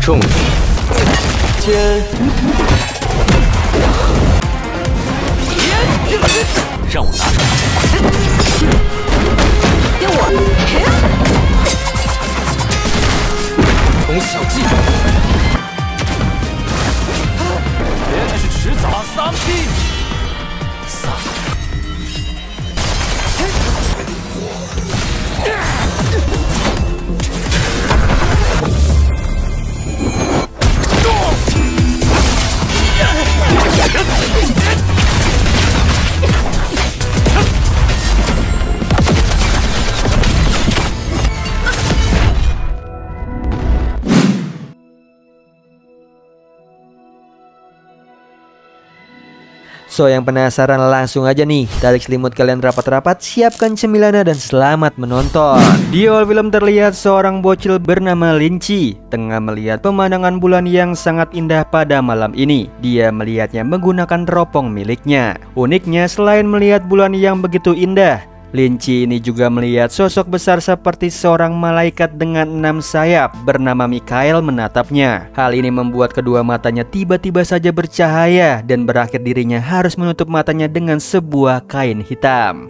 重力间，让我拿出给我从小技，别只是迟早三 P 撒。 So, yang penasaran langsung aja nih, tarik selimut kalian rapat-rapat, siapkan cemilannya dan selamat menonton. Di awal film terlihat seorang bocil bernama Linci tengah melihat pemandangan bulan yang sangat indah pada malam ini. Dia melihatnya menggunakan teropong miliknya. Uniknya, selain melihat bulan yang begitu indah, Linci ini juga melihat sosok besar seperti seorang malaikat dengan 6 sayap bernama Mikael menatapnya. Hal ini membuat kedua matanya tiba-tiba saja bercahaya dan berakhir dirinya harus menutup matanya dengan sebuah kain hitam.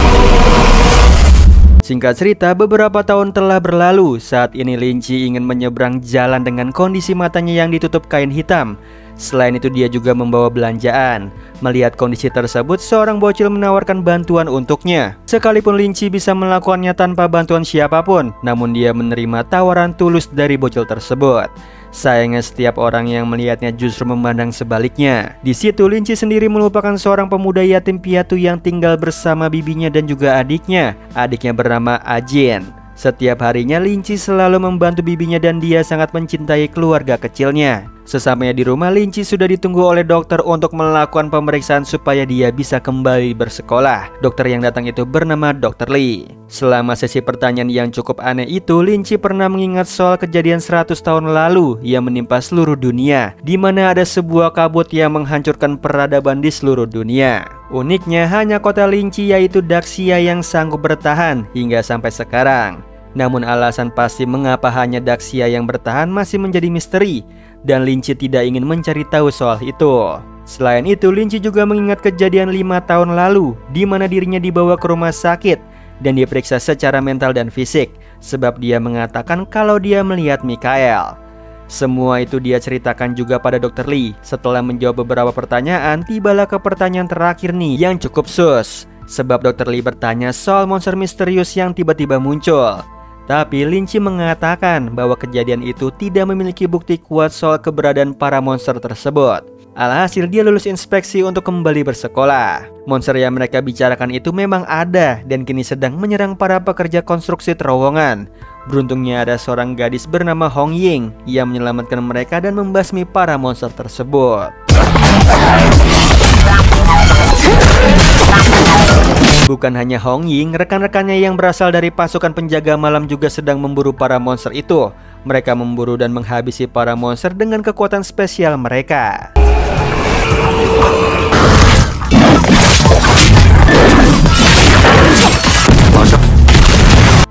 Singkat cerita, beberapa tahun telah berlalu. Saat ini Linci ingin menyeberang jalan dengan kondisi matanya yang ditutup kain hitam. Selain itu, dia juga membawa belanjaan. Melihat kondisi tersebut, seorang bocil menawarkan bantuan untuknya. Sekalipun Linci bisa melakukannya tanpa bantuan siapapun, namun dia menerima tawaran tulus dari bocil tersebut. Sayangnya setiap orang yang melihatnya justru memandang sebaliknya. Di situ Linci sendiri melupakan seorang pemuda yatim piatu yang tinggal bersama bibinya dan juga adiknya. Adiknya bernama Ajin. Setiap harinya Linci selalu membantu bibinya dan dia sangat mencintai keluarga kecilnya. Sesampainya di rumah, Linci sudah ditunggu oleh dokter untuk melakukan pemeriksaan supaya dia bisa kembali bersekolah. Dokter yang datang itu bernama Dr. Lee. Selama sesi pertanyaan yang cukup aneh itu, Linci pernah mengingat soal kejadian 100 tahun lalu yang menimpa seluruh dunia, di mana ada sebuah kabut yang menghancurkan peradaban di seluruh dunia. Uniknya, hanya kota Linci yaitu Daxia yang sanggup bertahan hingga sampai sekarang. Namun alasan pasti mengapa hanya Daxia yang bertahan masih menjadi misteri, dan Linci tidak ingin mencari tahu soal itu. Selain itu, Linci juga mengingat kejadian 5 tahun lalu di mana dirinya dibawa ke rumah sakit dan diperiksa secara mental dan fisik, sebab dia mengatakan kalau dia melihat Mikael. Semua itu dia ceritakan juga pada Dr. Lee. Setelah menjawab beberapa pertanyaan, tibalah ke pertanyaan terakhir nih yang cukup sus, sebab Dr. Lee bertanya soal monster misterius yang tiba-tiba muncul. Tapi Linci mengatakan bahwa kejadian itu tidak memiliki bukti kuat soal keberadaan para monster tersebut. Alhasil dia lulus inspeksi untuk kembali bersekolah. Monster yang mereka bicarakan itu memang ada dan kini sedang menyerang para pekerja konstruksi terowongan. Beruntungnya ada seorang gadis bernama Hong Ying yang menyelamatkan mereka dan membasmi para monster tersebut. Bukan hanya Hong Ying, rekan-rekannya yang berasal dari pasukan penjaga malam juga sedang memburu para monster itu. Mereka memburu dan menghabisi para monster dengan kekuatan spesial mereka.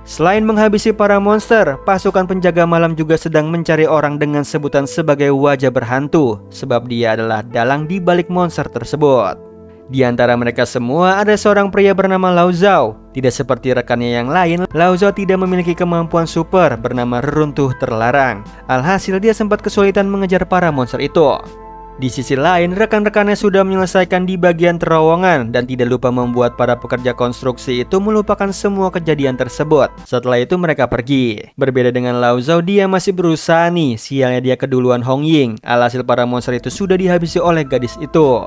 Selain menghabisi para monster, pasukan penjaga malam juga sedang mencari orang dengan sebutan sebagai wajah berhantu, sebab dia adalah dalang di balik monster tersebut. Di antara mereka semua ada seorang pria bernama Lao Zhao. Tidak seperti rekannya yang lain, Lao Zhao tidak memiliki kemampuan super bernama reruntuh terlarang. Alhasil dia sempat kesulitan mengejar para monster itu. Di sisi lain, rekan-rekannya sudah menyelesaikan di bagian terowongan dan tidak lupa membuat para pekerja konstruksi itu melupakan semua kejadian tersebut. Setelah itu mereka pergi. Berbeda dengan Lao Zhao, dia masih berusaha nih. Sialnya dia keduluan Hong Ying. Alhasil para monster itu sudah dihabisi oleh gadis itu.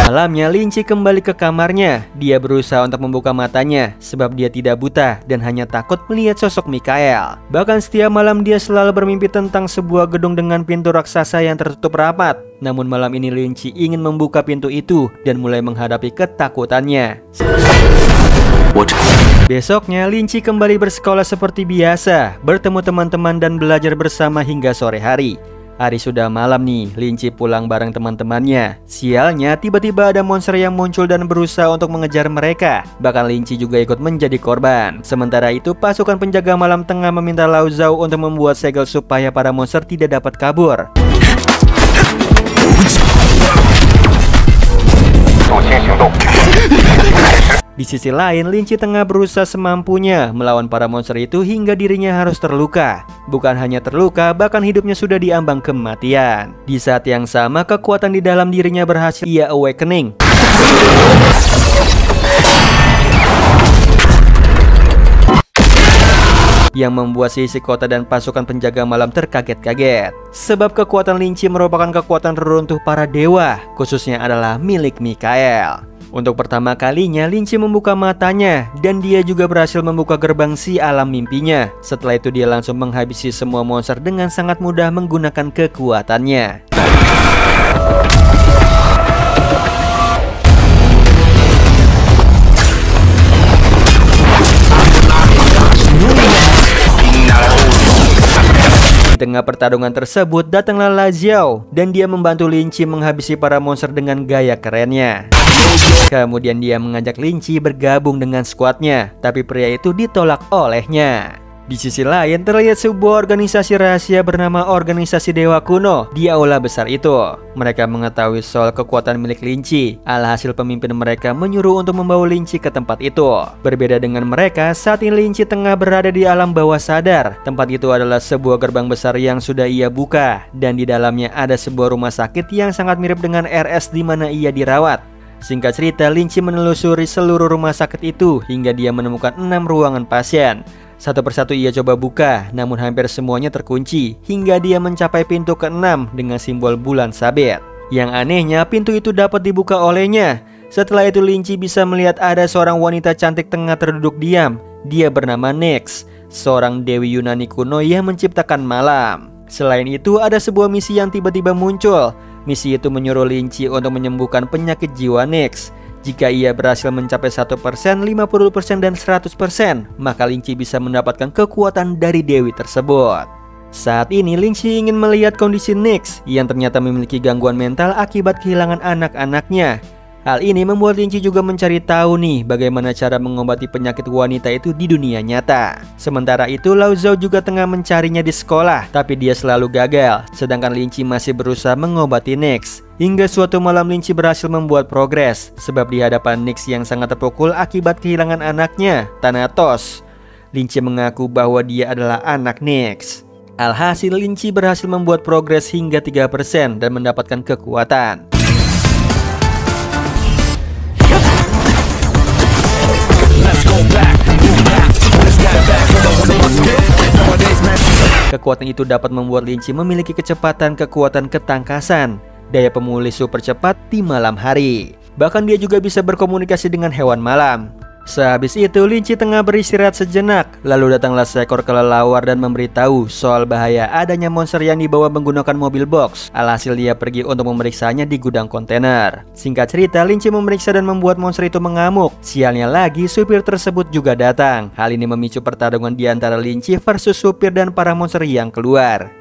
Malamnya Linci kembali ke kamarnya. Dia berusaha untuk membuka matanya sebab dia tidak buta dan hanya takut melihat sosok Mikael. Bahkan setiap malam dia selalu bermimpi tentang sebuah gedung dengan pintu raksasa yang tertutup rapat. Namun malam ini Linci ingin membuka pintu itu dan mulai menghadapi ketakutannya. Besoknya Linci kembali bersekolah seperti biasa, bertemu teman-teman dan belajar bersama hingga sore hari. Hari sudah malam nih, Linci pulang bareng teman-temannya. Sialnya, tiba-tiba ada monster yang muncul dan berusaha untuk mengejar mereka. Bahkan Linci juga ikut menjadi korban. Sementara itu, pasukan penjaga malam tengah meminta Lao Zhao untuk membuat segel supaya para monster tidak dapat kabur. Di sisi lain, Linci tengah berusaha semampunya melawan para monster itu hingga dirinya harus terluka. Bukan hanya terluka, bahkan hidupnya sudah diambang kematian. Di saat yang sama, kekuatan di dalam dirinya berhasil ia awakening, yang membuat sisi kota dan pasukan penjaga malam terkaget-kaget. Sebab kekuatan Linci merupakan kekuatan reruntuh para dewa, khususnya adalah milik Mikael. Untuk pertama kalinya, Linci membuka matanya dan dia juga berhasil membuka gerbang si alam mimpinya. Setelah itu dia langsung menghabisi semua monster dengan sangat mudah menggunakan kekuatannya. Di tengah pertarungan tersebut datanglah Lao Zhao dan dia membantu Linci menghabisi para monster dengan gaya kerennya. Kemudian dia mengajak Linci bergabung dengan skuadnya, tapi pria itu ditolak olehnya. Di sisi lain terlihat sebuah organisasi rahasia bernama Organisasi Dewa Kuno di aula besar itu. Mereka mengetahui soal kekuatan milik Linci. Alhasil pemimpin mereka menyuruh untuk membawa Linci ke tempat itu. Berbeda dengan mereka, saat ini Linci tengah berada di alam bawah sadar. Tempat itu adalah sebuah gerbang besar yang sudah ia buka, dan di dalamnya ada sebuah rumah sakit yang sangat mirip dengan RS di mana ia dirawat. Singkat cerita, Linci menelusuri seluruh rumah sakit itu hingga dia menemukan 6 ruangan pasien. Satu persatu ia coba buka, namun hampir semuanya terkunci hingga dia mencapai pintu ke-6 dengan simbol bulan sabit. Yang anehnya, pintu itu dapat dibuka olehnya. Setelah itu Linci bisa melihat ada seorang wanita cantik tengah terduduk diam. Dia bernama Nyx, seorang dewi Yunani kuno yang menciptakan malam. Selain itu, ada sebuah misi yang tiba-tiba muncul. Misi itu menyuruh Linci untuk menyembuhkan penyakit jiwa Nyx. Jika ia berhasil mencapai 1%, 50%, dan 100%, maka Linci bisa mendapatkan kekuatan dari dewi tersebut. Saat ini Linci ingin melihat kondisi Nyx yang ternyata memiliki gangguan mental akibat kehilangan anak-anaknya. Hal ini membuat Linci juga mencari tahu nih bagaimana cara mengobati penyakit wanita itu di dunia nyata. Sementara itu Lao Zhao juga tengah mencarinya di sekolah, tapi dia selalu gagal. Sedangkan Linci masih berusaha mengobati Nyx. Hingga suatu malam Linci berhasil membuat progres, sebab di hadapan Nyx yang sangat terpukul akibat kehilangan anaknya, Thanatos, Linci mengaku bahwa dia adalah anak Nyx. Alhasil Linci berhasil membuat progres hingga 3% dan mendapatkan kekuatan. Kekuatan itu dapat membuat Linci memiliki kecepatan kekuatan ketangkasan, daya pemulih super cepat di malam hari. Bahkan dia juga bisa berkomunikasi dengan hewan malam. Sehabis itu Linci tengah beristirahat sejenak, lalu datanglah seekor kelelawar dan memberitahu soal bahaya adanya monster yang dibawa menggunakan mobil box. Alhasil dia pergi untuk memeriksanya di gudang kontainer. Singkat cerita, Linci memeriksa dan membuat monster itu mengamuk. Sialnya lagi, supir tersebut juga datang. Hal ini memicu pertarungan di antara Linci versus supir dan para monster yang keluar.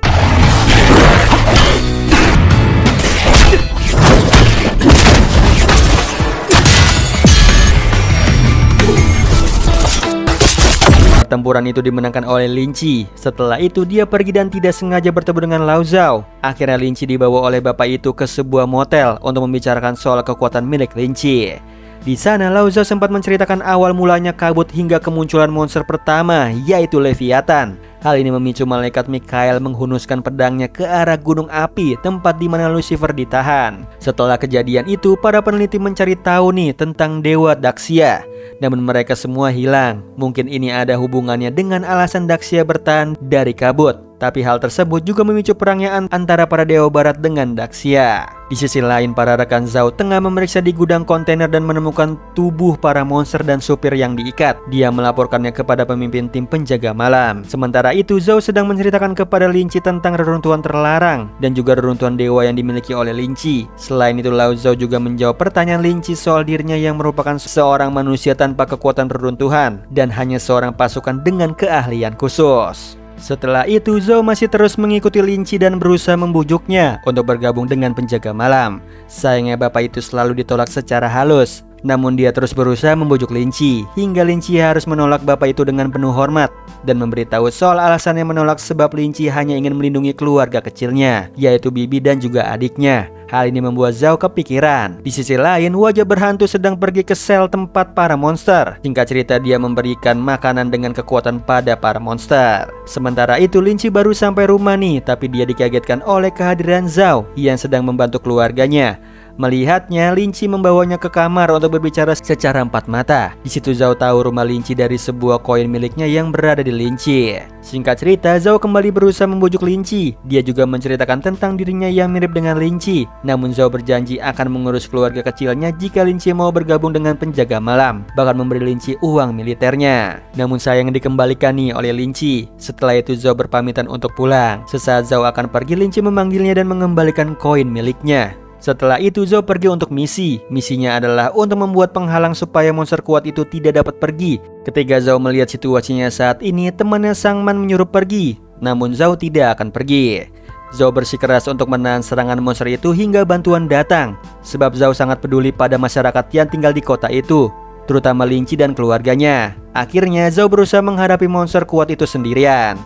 Pertempuran itu dimenangkan oleh Linci. Setelah itu dia pergi dan tidak sengaja bertemu dengan Lao Zhao. Akhirnya Linci dibawa oleh bapak itu ke sebuah motel untuk membicarakan soal kekuatan milik Linci. Di sana Lao Zhao sempat menceritakan awal mulanya kabut hingga kemunculan monster pertama, yaitu Leviathan. Hal ini memicu malaikat Mikael menghunuskan pedangnya ke arah gunung api, tempat di mana Lucifer ditahan. Setelah kejadian itu, para peneliti mencari tahu nih tentang dewa Daxia. Namun mereka semua hilang. Mungkin ini ada hubungannya dengan alasan Daxia bertahan dari kabut. Tapi hal tersebut juga memicu perangnya antara para dewa barat dengan Daxia. Di sisi lain, para rekan Zhao tengah memeriksa di gudang kontainer dan menemukan tubuh para monster dan supir yang diikat. Dia melaporkannya kepada pemimpin tim penjaga malam. Sementara itu, Zhao sedang menceritakan kepada Linci tentang reruntuhan terlarang dan juga reruntuhan dewa yang dimiliki oleh Linci. Selain itu, Lao Zhao juga menjawab pertanyaan Linci soal dirinya yang merupakan seorang manusia tanpa kekuatan reruntuhan dan hanya seorang pasukan dengan keahlian khusus. Setelah itu Zhao masih terus mengikuti Lin Chi dan berusaha membujuknya untuk bergabung dengan penjaga malam. Sayangnya bapak itu selalu ditolak secara halus. Namun dia terus berusaha membujuk Lin Chi, hingga Lin Chi harus menolak bapak itu dengan penuh hormat dan memberitahu soal alasannya menolak sebab Lin Chi hanya ingin melindungi keluarga kecilnya, yaitu bibi dan juga adiknya. Hal ini membuat Zhao kepikiran. Di sisi lain, wajah berhantu sedang pergi ke sel tempat para monster. Singkat cerita, dia memberikan makanan dengan kekuatan pada para monster. Sementara itu Lin Chi baru sampai rumah nih, tapi dia dikagetkan oleh kehadiran Zhao yang sedang membantu keluarganya. Melihatnya, Lin Chi membawanya ke kamar untuk berbicara secara empat mata. Di situ Zhao tahu rumah Lin Chi dari sebuah koin miliknya yang berada di Lin Chi. Singkat cerita, Zhao kembali berusaha membujuk Lin Chi. Dia juga menceritakan tentang dirinya yang mirip dengan Lin Chi. Namun Zhao berjanji akan mengurus keluarga kecilnya jika Lin Chi mau bergabung dengan penjaga malam, bahkan memberi Lin Chi uang militernya. Namun sayang dikembalikan nih oleh Lin Chi. Setelah itu Zhao berpamitan untuk pulang. Sesaat Zhao akan pergi, Lin Chi memanggilnya dan mengembalikan koin miliknya. Setelah itu Zhao pergi untuk misi. Misinya adalah untuk membuat penghalang supaya monster kuat itu tidak dapat pergi. Ketika Zhao melihat situasinya saat ini, temannya Sang Man menyuruh pergi. Namun Zhao tidak akan pergi. Zhao bersikeras untuk menahan serangan monster itu hingga bantuan datang. Sebab Zhao sangat peduli pada masyarakat yang tinggal di kota itu, terutama Lin Chi dan keluarganya. Akhirnya Zhao berusaha menghadapi monster kuat itu sendirian.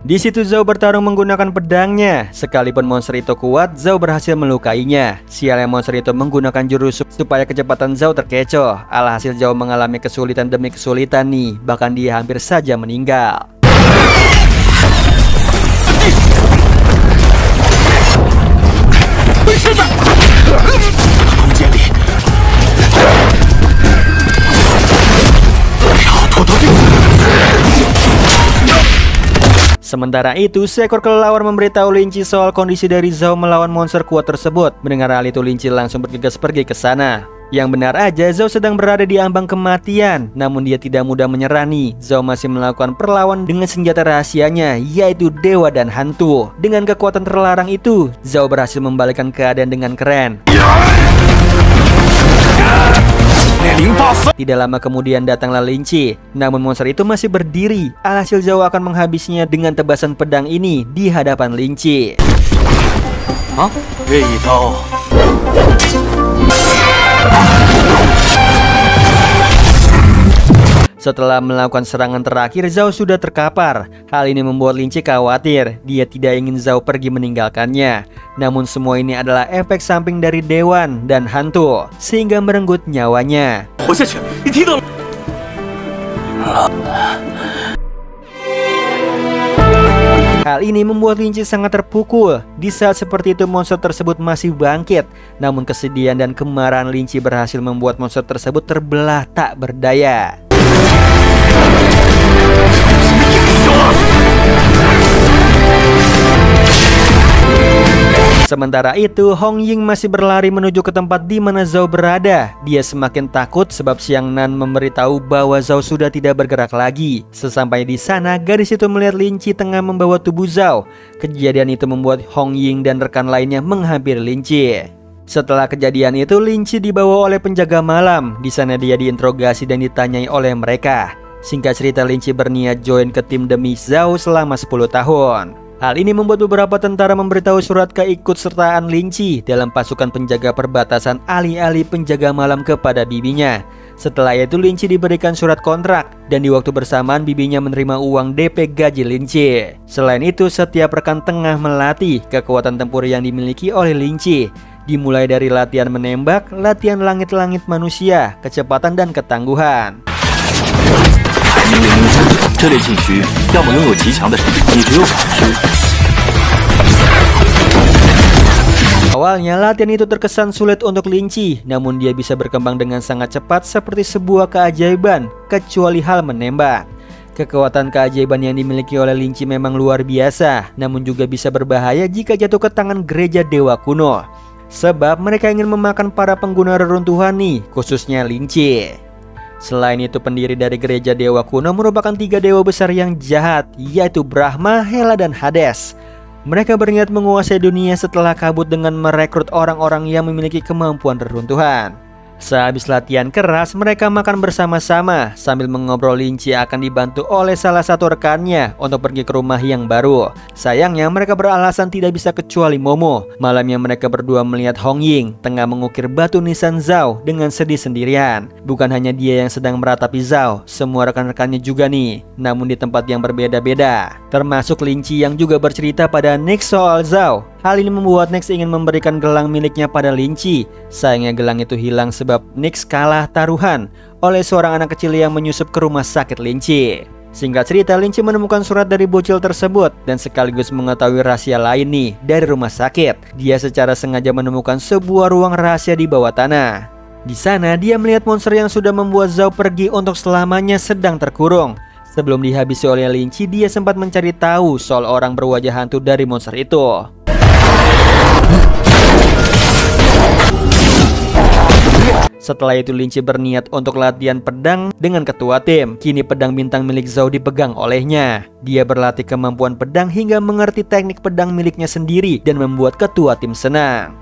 Di situ Zhao bertarung menggunakan pedangnya. Sekalipun monster itu kuat, Zhao berhasil melukainya. Sialnya monster itu menggunakan jurus supaya kecepatan Zhao terkecoh. Alhasil Zhao mengalami kesulitan demi kesulitan nih. Bahkan dia hampir saja meninggal. Sementara itu, seekor kelelawar memberitahu Lin Chi soal kondisi dari Zhao melawan monster kuat tersebut. Mendengar hal itu, Lin Chi langsung bergegas pergi ke sana. Yang benar aja, Zhao sedang berada di ambang kematian. Namun dia tidak mudah menyerah nih. Zhao masih melakukan perlawanan dengan senjata rahasianya, yaitu dewa dan hantu. Dengan kekuatan terlarang itu, Zhao berhasil membalikkan keadaan dengan keren. Tidak lama kemudian datanglah Lin Chi. Namun monster itu masih berdiri. Alhasil Zhao akan menghabisinya dengan tebasan pedang ini di hadapan Lin Chi. Setelah melakukan serangan terakhir, Zhao sudah terkapar. Hal ini membuat Lin Chi khawatir. Dia tidak ingin Zhao pergi meninggalkannya. Namun semua ini adalah efek samping dari dewan dan hantu, sehingga merenggut nyawanya. Hal ini membuat Lin Chi sangat terpukul. Di saat seperti itu monster tersebut masih bangkit. Namun kesedihan dan kemarahan Lin Chi berhasil membuat monster tersebut terbelah tak berdaya. Sementara itu, Hong Ying masih berlari menuju ke tempat di mana Zhao berada. Dia semakin takut sebab Xiang Nan memberitahu bahwa Zhao sudah tidak bergerak lagi. Sesampai di sana, gadis itu melihat Lin Chi tengah membawa tubuh Zhao. Kejadian itu membuat Hong Ying dan rekan lainnya menghampiri Lin Chi. Setelah kejadian itu, Lin Chi dibawa oleh penjaga malam. Di sana dia diinterogasi dan ditanyai oleh mereka. Singkat cerita, Lin Chi berniat join ke tim demi Zhao selama 10 tahun. Hal ini membuat beberapa tentara memberitahu surat keikutsertaan Lin Chi dalam pasukan penjaga perbatasan alih-alih penjaga malam kepada bibinya. Setelah itu Lin Chi diberikan surat kontrak dan di waktu bersamaan bibinya menerima uang DP gaji Lin Chi. Selain itu, setiap rekan tengah melatih kekuatan tempur yang dimiliki oleh Lin Chi. Dimulai dari latihan menembak, latihan langit-langit manusia, kecepatan dan ketangguhan. Awalnya latihan itu terkesan sulit untuk Lin Chi, namun dia bisa berkembang dengan sangat cepat seperti sebuah keajaiban, kecuali hal menembak. Kekuatan keajaiban yang dimiliki oleh Lin Chi memang luar biasa, namun juga bisa berbahaya jika jatuh ke tangan gereja dewa kuno. Sebab mereka ingin memakan para pengguna reruntuhan nih, khususnya Lin Chi. Selain itu, pendiri dari gereja dewa kuno merupakan 3 dewa besar yang jahat, yaitu Brahma, Hela, dan Hades. Mereka berniat menguasai dunia setelah kabut dengan merekrut orang-orang yang memiliki kemampuan reruntuhan. Sehabis latihan keras, mereka makan bersama-sama sambil mengobrol. Linci akan dibantu oleh salah satu rekannya untuk pergi ke rumah yang baru. Sayangnya mereka beralasan tidak bisa kecuali Momo. Malamnya mereka berdua melihat Hong Ying tengah mengukir batu nisan Zhao dengan sedih sendirian. Bukan hanya dia yang sedang meratapi Zhao, semua rekan-rekannya juga nih, namun di tempat yang berbeda-beda. Termasuk Linci yang juga bercerita pada Nix soal Zhao. Hal ini membuat Nix ingin memberikan gelang miliknya pada Linci. Sayangnya gelang itu hilang sebab Nix kalah taruhan oleh seorang anak kecil yang menyusup ke rumah sakit Linci. Singkat cerita, Linci menemukan surat dari bocil tersebut dan sekaligus mengetahui rahasia lain nih dari rumah sakit. Dia secara sengaja menemukan sebuah ruang rahasia di bawah tanah. Di sana dia melihat monster yang sudah membuat Zhao pergi untuk selamanya sedang terkurung. Sebelum dihabisi oleh Linci, dia sempat mencari tahu soal orang berwajah hantu dari monster itu. Setelah itu Linci berniat untuk latihan pedang dengan ketua tim. Kini pedang bintang milik Zhao dipegang olehnya. Dia berlatih kemampuan pedang hingga mengerti teknik pedang miliknya sendiri dan membuat ketua tim senang.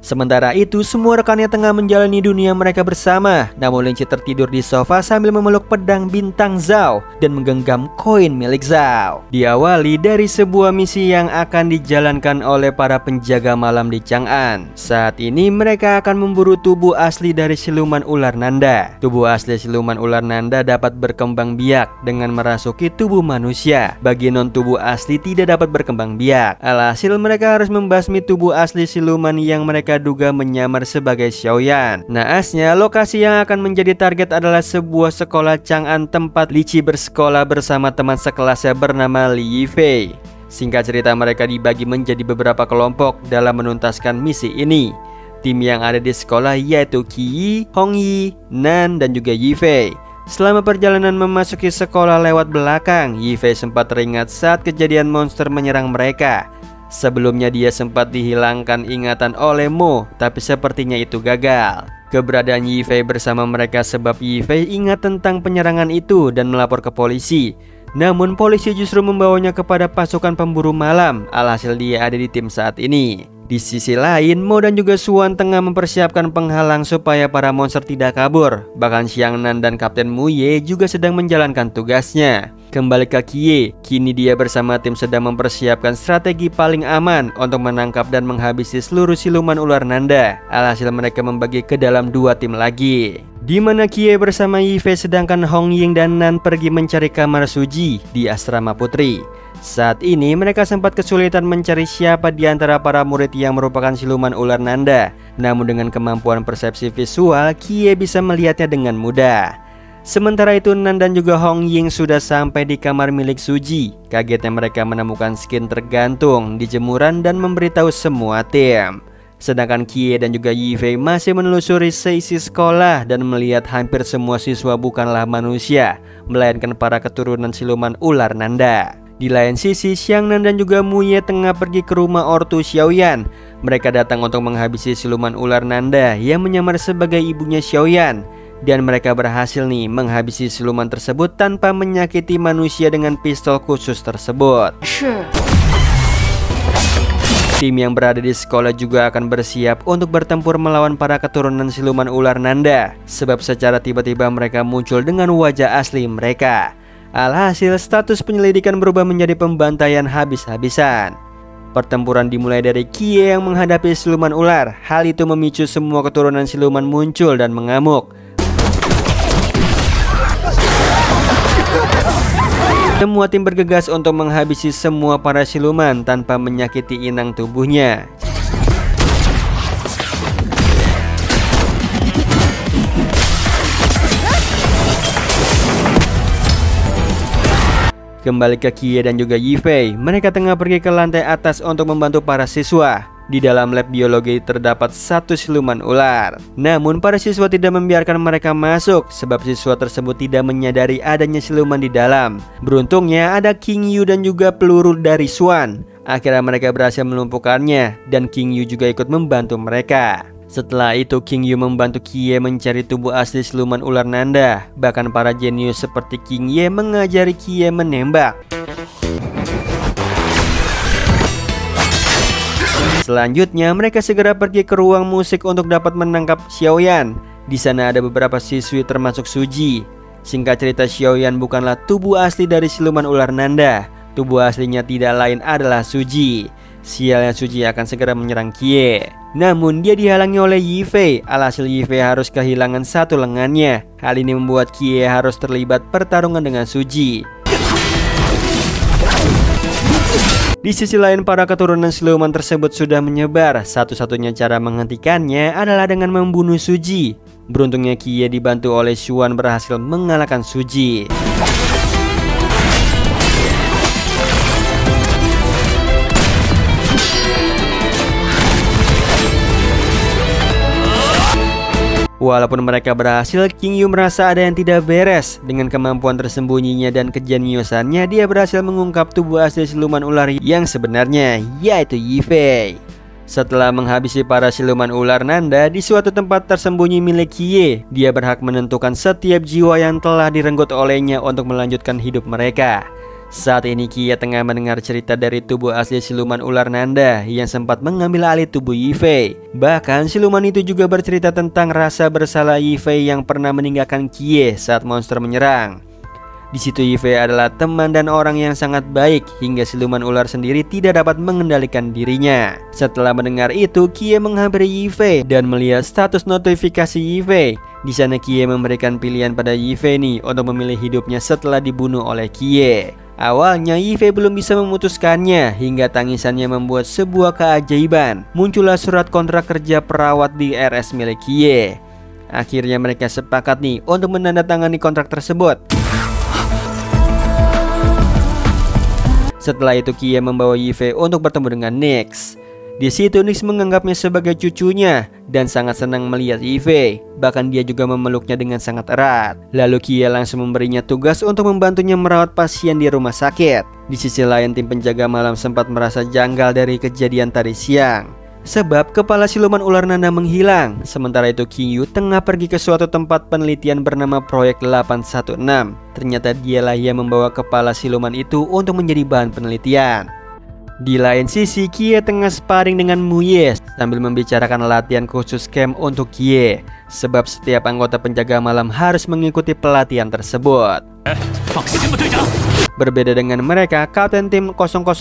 Sementara itu, semua rekannya tengah menjalani dunia mereka bersama. Namun Linci tertidur di sofa sambil memeluk pedang bintang Zhao dan menggenggam koin milik Zhao. Diawali dari sebuah misi yang akan dijalankan oleh para penjaga malam di Chang'an. Saat ini mereka akan memburu tubuh asli dari siluman ular Nanda. Tubuh asli siluman ular Nanda dapat berkembang biak dengan merasuki tubuh manusia. Bagi non-tubuh asli tidak dapat berkembang biak. Alhasil mereka harus membasmi tubuh asli siluman yang mereka duga menyamar sebagai Xiaoyan. Naasnya, lokasi yang akan menjadi target adalah sebuah sekolah Chang'an tempat Li Qi bersekolah bersama teman sekelasnya bernama Li Yifei. Singkat cerita, mereka dibagi menjadi beberapa kelompok dalam menuntaskan misi ini. Tim yang ada di sekolah yaitu Qi, Hong Yi, Nan, dan juga Yifei. Selama perjalanan memasuki sekolah lewat belakang, Yifei sempat teringat saat kejadian monster menyerang mereka. Sebelumnya dia sempat dihilangkan ingatan oleh Mo, tapi sepertinya itu gagal. Keberadaan Yifei bersama mereka sebab Yifei ingat tentang penyerangan itu dan melapor ke polisi. Namun polisi justru membawanya kepada pasukan pemburu malam. Alhasil dia ada di tim saat ini. Di sisi lain, Mo dan juga Suan tengah mempersiapkan penghalang supaya para monster tidak kabur. Bahkan Xiangnan dan Kapten Mu Ye juga sedang menjalankan tugasnya. Kembali ke Kie, kini dia bersama tim sedang mempersiapkan strategi paling aman untuk menangkap dan menghabisi seluruh siluman ular Nanda. Alhasil mereka membagi ke dalam dua tim lagi, di mana Kie bersama Yifei sedangkan Hong Ying dan Nan pergi mencari kamar Suji di asrama putri. Saat ini mereka sempat kesulitan mencari siapa di antara para murid yang merupakan siluman ular Nanda. Namun dengan kemampuan persepsi visual, Kie bisa melihatnya dengan mudah. Sementara itu Nan dan juga Hong Ying sudah sampai di kamar milik Suji. Kagetnya mereka menemukan skin tergantung di jemuran dan memberitahu semua tim. Sedangkan Kie dan juga Yifei masih menelusuri seisi sekolah dan melihat hampir semua siswa bukanlah manusia, melainkan para keturunan siluman ular Nanda. Di lain sisi, Xiangnan dan juga Mu Ye tengah pergi ke rumah ortu Xiaoyan. Mereka datang untuk menghabisi siluman ular Nanda yang menyamar sebagai ibunya Xiaoyan. Dan mereka berhasil nih menghabisi siluman tersebut tanpa menyakiti manusia dengan pistol khusus tersebut. Tim yang berada di sekolah juga akan bersiap untuk bertempur melawan para keturunan siluman ular Nanda. Sebab secara tiba-tiba mereka muncul dengan wajah asli mereka. Alhasil status penyelidikan berubah menjadi pembantaian habis-habisan. Pertempuran dimulai dari Kie yang menghadapi siluman ular. Hal itu memicu semua keturunan siluman muncul dan mengamuk. Semua tim bergegas untuk menghabisi semua para siluman tanpa menyakiti inang tubuhnya. Kembali ke Kie dan juga Yifei, mereka tengah pergi ke lantai atas untuk membantu para siswa. Di dalam lab biologi terdapat satu siluman ular. Namun para siswa tidak membiarkan mereka masuk sebab siswa tersebut tidak menyadari adanya siluman di dalam. Beruntungnya ada King Yu dan juga peluru dari Swan. Akhirnya mereka berhasil melumpuhkannya dan King Yu juga ikut membantu mereka. Setelah itu King Yu membantu Kie mencari tubuh asli siluman ular Nanda. Bahkan para jenius seperti King Ye mengajari Kie menembak. Selanjutnya mereka segera pergi ke ruang musik untuk dapat menangkap Xiaoyan. Di sana ada beberapa siswi termasuk Suji. Singkat cerita, Xiaoyan bukanlah tubuh asli dari siluman ular Nanda. Tubuh aslinya tidak lain adalah Suji. Sialnya, Suji akan segera menyerang Kie. Namun dia dihalangi oleh Yifei. Alhasil Yifei harus kehilangan satu lengannya. Hal ini membuat Kie harus terlibat pertarungan dengan Suji. Di sisi lain, para keturunan siluman tersebut sudah menyebar. Satu-satunya cara menghentikannya adalah dengan membunuh Suji. Beruntungnya Kie dibantu oleh Xuan berhasil mengalahkan Suji. Walaupun mereka berhasil, King Yu merasa ada yang tidak beres. Dengan kemampuan tersembunyinya dan kejeniusannya, dia berhasil mengungkap tubuh asli siluman ular yang sebenarnya, yaitu Yifei. Setelah menghabisi para siluman ular Nanda di suatu tempat tersembunyi milik Kie, dia berhak menentukan setiap jiwa yang telah direnggut olehnya untuk melanjutkan hidup mereka. Saat ini Kie tengah mendengar cerita dari tubuh asli siluman ular Nanda yang sempat mengambil alih tubuh Yifei. Bahkan siluman itu juga bercerita tentang rasa bersalah Yifei yang pernah meninggalkan Kie saat monster menyerang. Di situ Yifei adalah teman dan orang yang sangat baik hingga siluman ular sendiri tidak dapat mengendalikan dirinya. Setelah mendengar itu, Kie menghampiri Yifei dan melihat status notifikasi Yifei. Di sana Kie memberikan pilihan pada Yifei nih untuk memilih hidupnya setelah dibunuh oleh Kie. Awalnya Yifei belum bisa memutuskannya hingga tangisannya membuat sebuah keajaiban. Muncullah surat kontrak kerja perawat di RS milik Kie. Akhirnya mereka sepakat nih untuk menandatangani kontrak tersebut. Setelah itu Kie membawa Yifei untuk bertemu dengan Nyx. Di situ Nyx menganggapnya sebagai cucunya dan sangat senang melihat Yifei. Bahkan dia juga memeluknya dengan sangat erat. Lalu Kie langsung memberinya tugas untuk membantunya merawat pasien di rumah sakit. Di sisi lain, tim penjaga malam sempat merasa janggal dari kejadian tadi siang. Sebab kepala siluman ular Nanda menghilang. Sementara itu King Yu tengah pergi ke suatu tempat penelitian bernama Proyek 816. Ternyata dialah yang membawa kepala siluman itu untuk menjadi bahan penelitian. Di lain sisi, Kie tengah sparring dengan Muye sambil membicarakan latihan khusus camp untuk Kie. Sebab setiap anggota penjaga malam harus mengikuti pelatihan tersebut. Berbeda dengan mereka, Kapten Tim 006,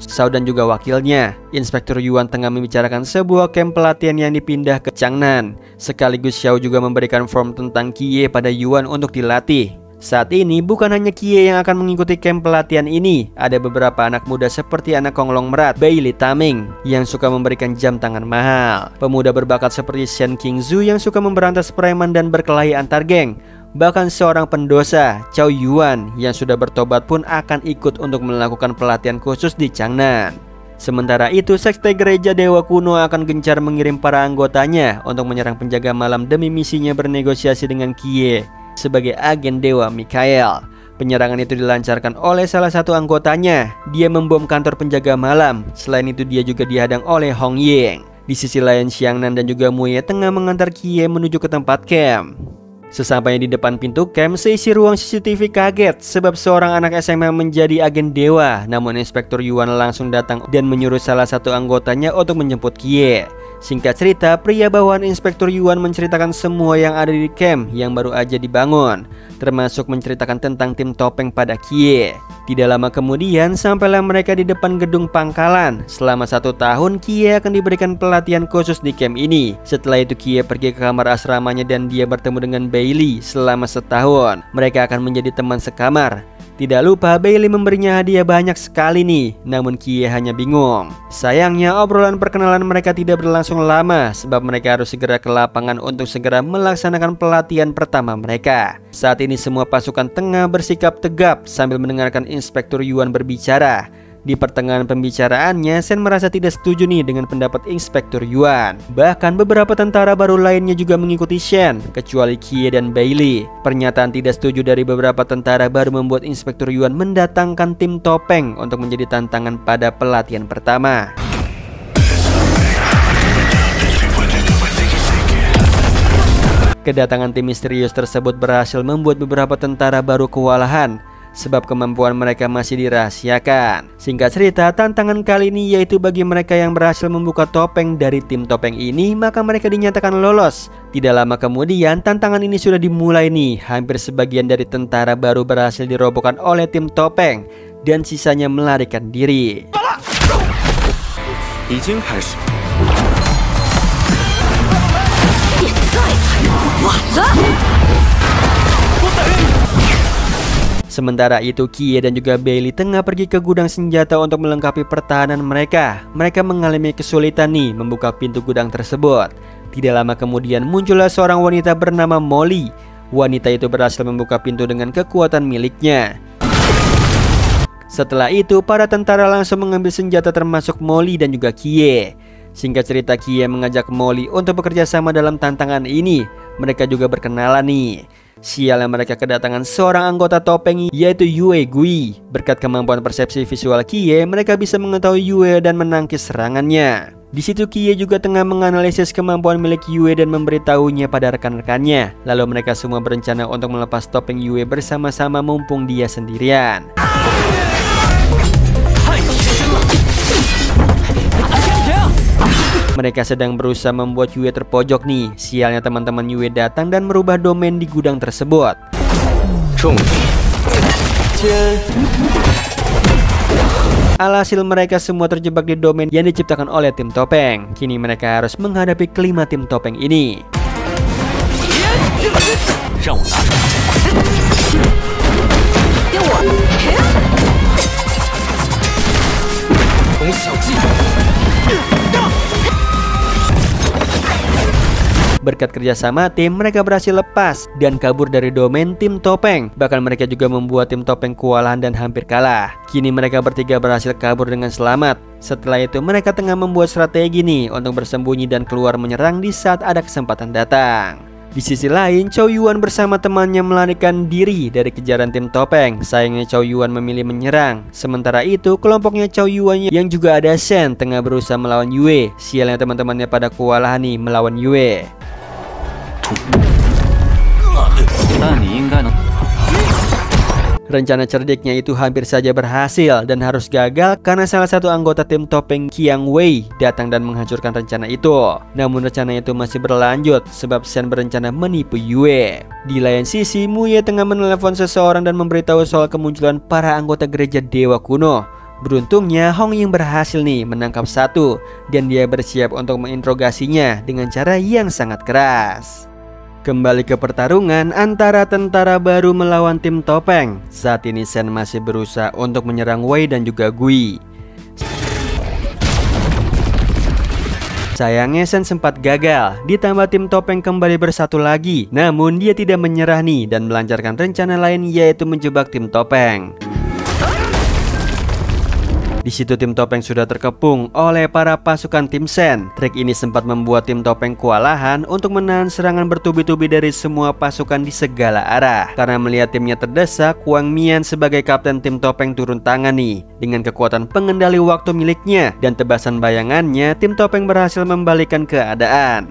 Shao dan juga wakilnya, Inspektur Yuan tengah membicarakan sebuah camp pelatihan yang dipindah ke Changnan. Sekaligus Shao juga memberikan form tentang Kie pada Yuan untuk dilatih. Saat ini bukan hanya Kie yang akan mengikuti camp pelatihan ini. Ada beberapa anak muda seperti anak Konglong Merat, Bailey Taming, yang suka memberikan jam tangan mahal. Pemuda berbakat seperti Shen Qingzu yang suka memberantas preman dan berkelahi antar geng. Bahkan seorang pendosa, Cao Yuan, yang sudah bertobat pun akan ikut untuk melakukan pelatihan khusus di Changnan. Sementara itu, sekte gereja dewa kuno akan gencar mengirim para anggotanya untuk menyerang penjaga malam demi misinya bernegosiasi dengan Kie sebagai agen dewa Mikael. Penyerangan itu dilancarkan oleh salah satu anggotanya. Dia membom kantor penjaga malam. Selain itu dia juga dihadang oleh Hong Ying. Di sisi lain, Xiangnan dan juga Muye tengah mengantar Kie menuju ke tempat camp. Sesampainya di depan pintu camp, seisi ruang CCTV kaget sebab seorang anak SMA menjadi agen dewa. Namun Inspektur Yuan langsung datang dan menyuruh salah satu anggotanya untuk menjemput Kie. Singkat cerita, pria bawahan Inspektur Yuan menceritakan semua yang ada di camp yang baru aja dibangun, termasuk menceritakan tentang tim topeng pada Kie. Tidak lama kemudian, sampailah mereka di depan gedung pangkalan. Selama 1 tahun, Kie akan diberikan pelatihan khusus di camp ini. Setelah itu Kie pergi ke kamar asramanya dan dia bertemu dengan Bailey selama 1 tahun. Mereka akan menjadi teman sekamar. Tidak lupa Bailey memberinya hadiah banyak sekali nih. Namun Kie hanya bingung. Sayangnya obrolan perkenalan mereka tidak berlangsung lama sebab mereka harus segera ke lapangan untuk segera melaksanakan pelatihan pertama mereka. Saat ini semua pasukan tengah bersikap tegap sambil mendengarkan Inspektur Yuan berbicara. Di pertengahan pembicaraannya, Shen merasa tidak setuju nih dengan pendapat Inspektur Yuan. Bahkan beberapa tentara baru lainnya juga mengikuti Shen, kecuali Kie dan Bailey. Pernyataan tidak setuju dari beberapa tentara baru membuat Inspektur Yuan mendatangkan tim topeng untuk menjadi tantangan pada pelatihan pertama. Kedatangan tim misterius tersebut berhasil membuat beberapa tentara baru kewalahan. sebab kemampuan mereka masih dirahasiakan. Singkat cerita, tantangan kali ini yaitu bagi mereka yang berhasil membuka topeng dari tim topeng ini, maka mereka dinyatakan lolos. Tidak lama kemudian, tantangan ini sudah dimulai nih. Hampir sebagian dari tentara baru berhasil dirobohkan oleh tim topeng, dan sisanya melarikan diri. Sementara itu, Kie dan juga Bailey tengah pergi ke gudang senjata untuk melengkapi pertahanan mereka. Mereka mengalami kesulitan nih membuka pintu gudang tersebut. Tidak lama kemudian muncullah seorang wanita bernama Molly. Wanita itu berhasil membuka pintu dengan kekuatan miliknya. Setelah itu, para tentara langsung mengambil senjata termasuk Molly dan juga Kie. Singkat cerita, Kie mengajak Molly untuk bekerja sama dalam tantangan ini. Mereka juga berkenalan nih. Sialnya mereka kedatangan seorang anggota topeng yaitu Yue Gui. Berkat kemampuan persepsi visual Kie, mereka bisa mengetahui Yue dan menangkis serangannya. Di situ Kie juga tengah menganalisis kemampuan milik Yue dan memberitahunya pada rekan-rekannya. Lalu mereka semua berencana untuk melepas topeng Yue bersama-sama mumpung dia sendirian. Mereka sedang berusaha membuat Yue terpojok nih. Sialnya teman-teman Yue datang dan merubah domain di gudang tersebut. Alhasil mereka semua terjebak di domain yang diciptakan oleh tim topeng. Kini mereka harus menghadapi kelima tim topeng ini. Berkat kerjasama tim, mereka berhasil lepas dan kabur dari domain tim topeng. Bahkan mereka juga membuat tim topeng kewalahan dan hampir kalah. Kini mereka bertiga berhasil kabur dengan selamat. Setelah itu mereka tengah membuat strategi nih untuk bersembunyi dan keluar menyerang di saat ada kesempatan datang. Di sisi lain, Chow Yuan bersama temannya melarikan diri dari kejaran tim topeng. Sayangnya Chow Yuan memilih menyerang. Sementara itu, kelompoknya Chow Yuan yang juga ada Shen tengah berusaha melawan Yue. Sialnya teman-temannya pada kewalahan nih melawan Yue. Rencana cerdiknya itu hampir saja berhasil dan harus gagal karena salah satu anggota tim topeng Qiang Wei datang dan menghancurkan rencana itu. Namun rencana itu masih berlanjut sebab Shen berencana menipu Yue. Di lain sisi, Muye tengah menelepon seseorang dan memberitahu soal kemunculan para anggota gereja dewa kuno. Beruntungnya Hong Ying berhasil nih menangkap satu dan dia bersiap untuk menginterogasinya dengan cara yang sangat keras. Kembali ke pertarungan antara tentara baru melawan tim topeng. Saat ini Shen masih berusaha untuk menyerang Wei dan juga Gui. Sayangnya Shen sempat gagal, ditambah tim topeng kembali bersatu lagi. Namun dia tidak menyerah nih dan melancarkan rencana lain yaitu menjebak tim topeng. Di situ tim topeng sudah terkepung oleh para pasukan tim Shen. Trik ini sempat membuat tim topeng kewalahan untuk menahan serangan bertubi-tubi dari semua pasukan di segala arah. Karena melihat timnya terdesak, Wang Mian sebagai kapten tim topeng turun tangan nih. Dengan kekuatan pengendali waktu miliknya dan tebasan bayangannya, tim topeng berhasil membalikkan keadaan.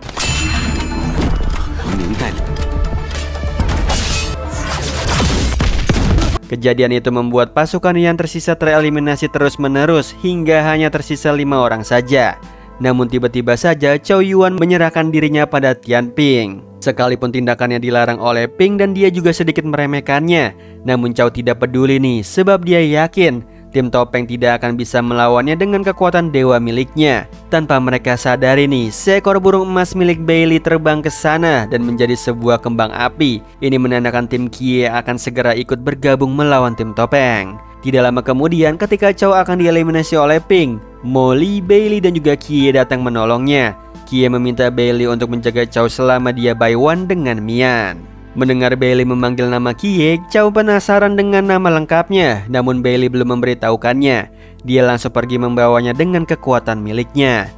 Kejadian itu membuat pasukan yang tersisa tereliminasi terus-menerus hingga hanya tersisa 5 orang saja. Namun tiba-tiba saja Chow Yuan menyerahkan dirinya pada Tian Ping. Sekalipun tindakannya dilarang oleh Ping dan dia juga sedikit meremehkannya, namun Chow tidak peduli nih sebab dia yakin tim topeng tidak akan bisa melawannya dengan kekuatan dewa miliknya. Tanpa mereka sadari nih, seekor burung emas milik Bailey terbang ke sana dan menjadi sebuah kembang api. Ini menandakan tim Kie akan segera ikut bergabung melawan tim topeng. Tidak lama kemudian ketika Chow akan dieliminasi oleh Ping, Molly, Bailey dan juga Kie datang menolongnya. Kie meminta Bailey untuk menjaga Chow selama dia by one dengan Mian. Mendengar Bailey memanggil nama Kie, Chow penasaran dengan nama lengkapnya. Namun Bailey belum memberitahukannya. Dia langsung pergi membawanya dengan kekuatan miliknya.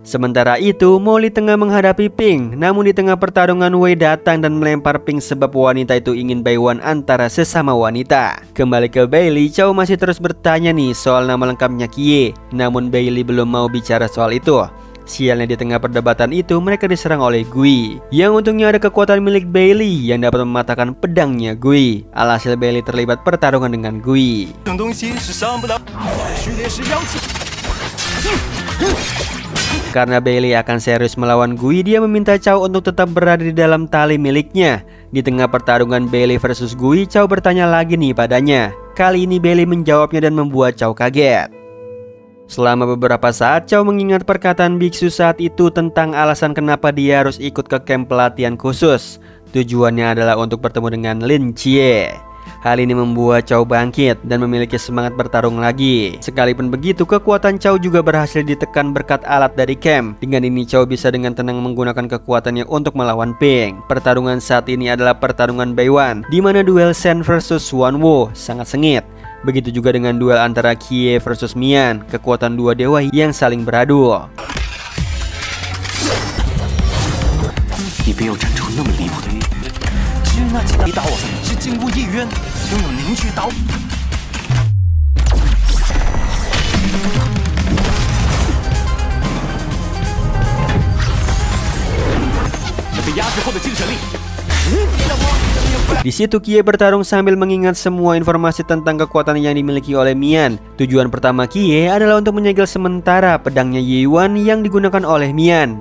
Sementara itu, Molly tengah menghadapi Ping. Namun di tengah pertarungan, Wei datang dan melempar Ping sebab wanita itu ingin by one antara sesama wanita. Kembali ke Bailey, Chow masih terus bertanya nih soal nama lengkapnya Kie. Namun Bailey belum mau bicara soal itu. Sialnya di tengah perdebatan itu mereka diserang oleh Gui. Yang untungnya ada kekuatan milik Bailey yang dapat mematahkan pedangnya Gui. Alhasil Bailey terlibat pertarungan dengan Gui. Karena Bailey akan serius melawan Gui, dia meminta Chow untuk tetap berada di dalam tali miliknya. Di tengah pertarungan Bailey versus Gui, Chow bertanya lagi nih padanya. Kali ini Bailey menjawabnya dan membuat Chow kaget. Selama beberapa saat, Chow mengingat perkataan biksu saat itu tentang alasan kenapa dia harus ikut ke camp pelatihan khusus. Tujuannya adalah untuk bertemu dengan Lin Chie. Hal ini membuat Chow bangkit dan memiliki semangat bertarung lagi. Sekalipun begitu, kekuatan Chow juga berhasil ditekan berkat alat dari camp. Dengan ini Chow bisa dengan tenang menggunakan kekuatannya untuk melawan Ping. Pertarungan saat ini adalah pertarungan Beiwan, di mana duel Shen versus Wanwo sangat sengit. Begitu juga dengan duel antara Kie versus Mian, kekuatan dua dewa yang saling beradu. Di situ Kie bertarung sambil mengingat semua informasi tentang kekuatan yang dimiliki oleh Mian. Tujuan pertama Kie adalah untuk menyegel sementara pedangnya Ye Yuan yang digunakan oleh Mian.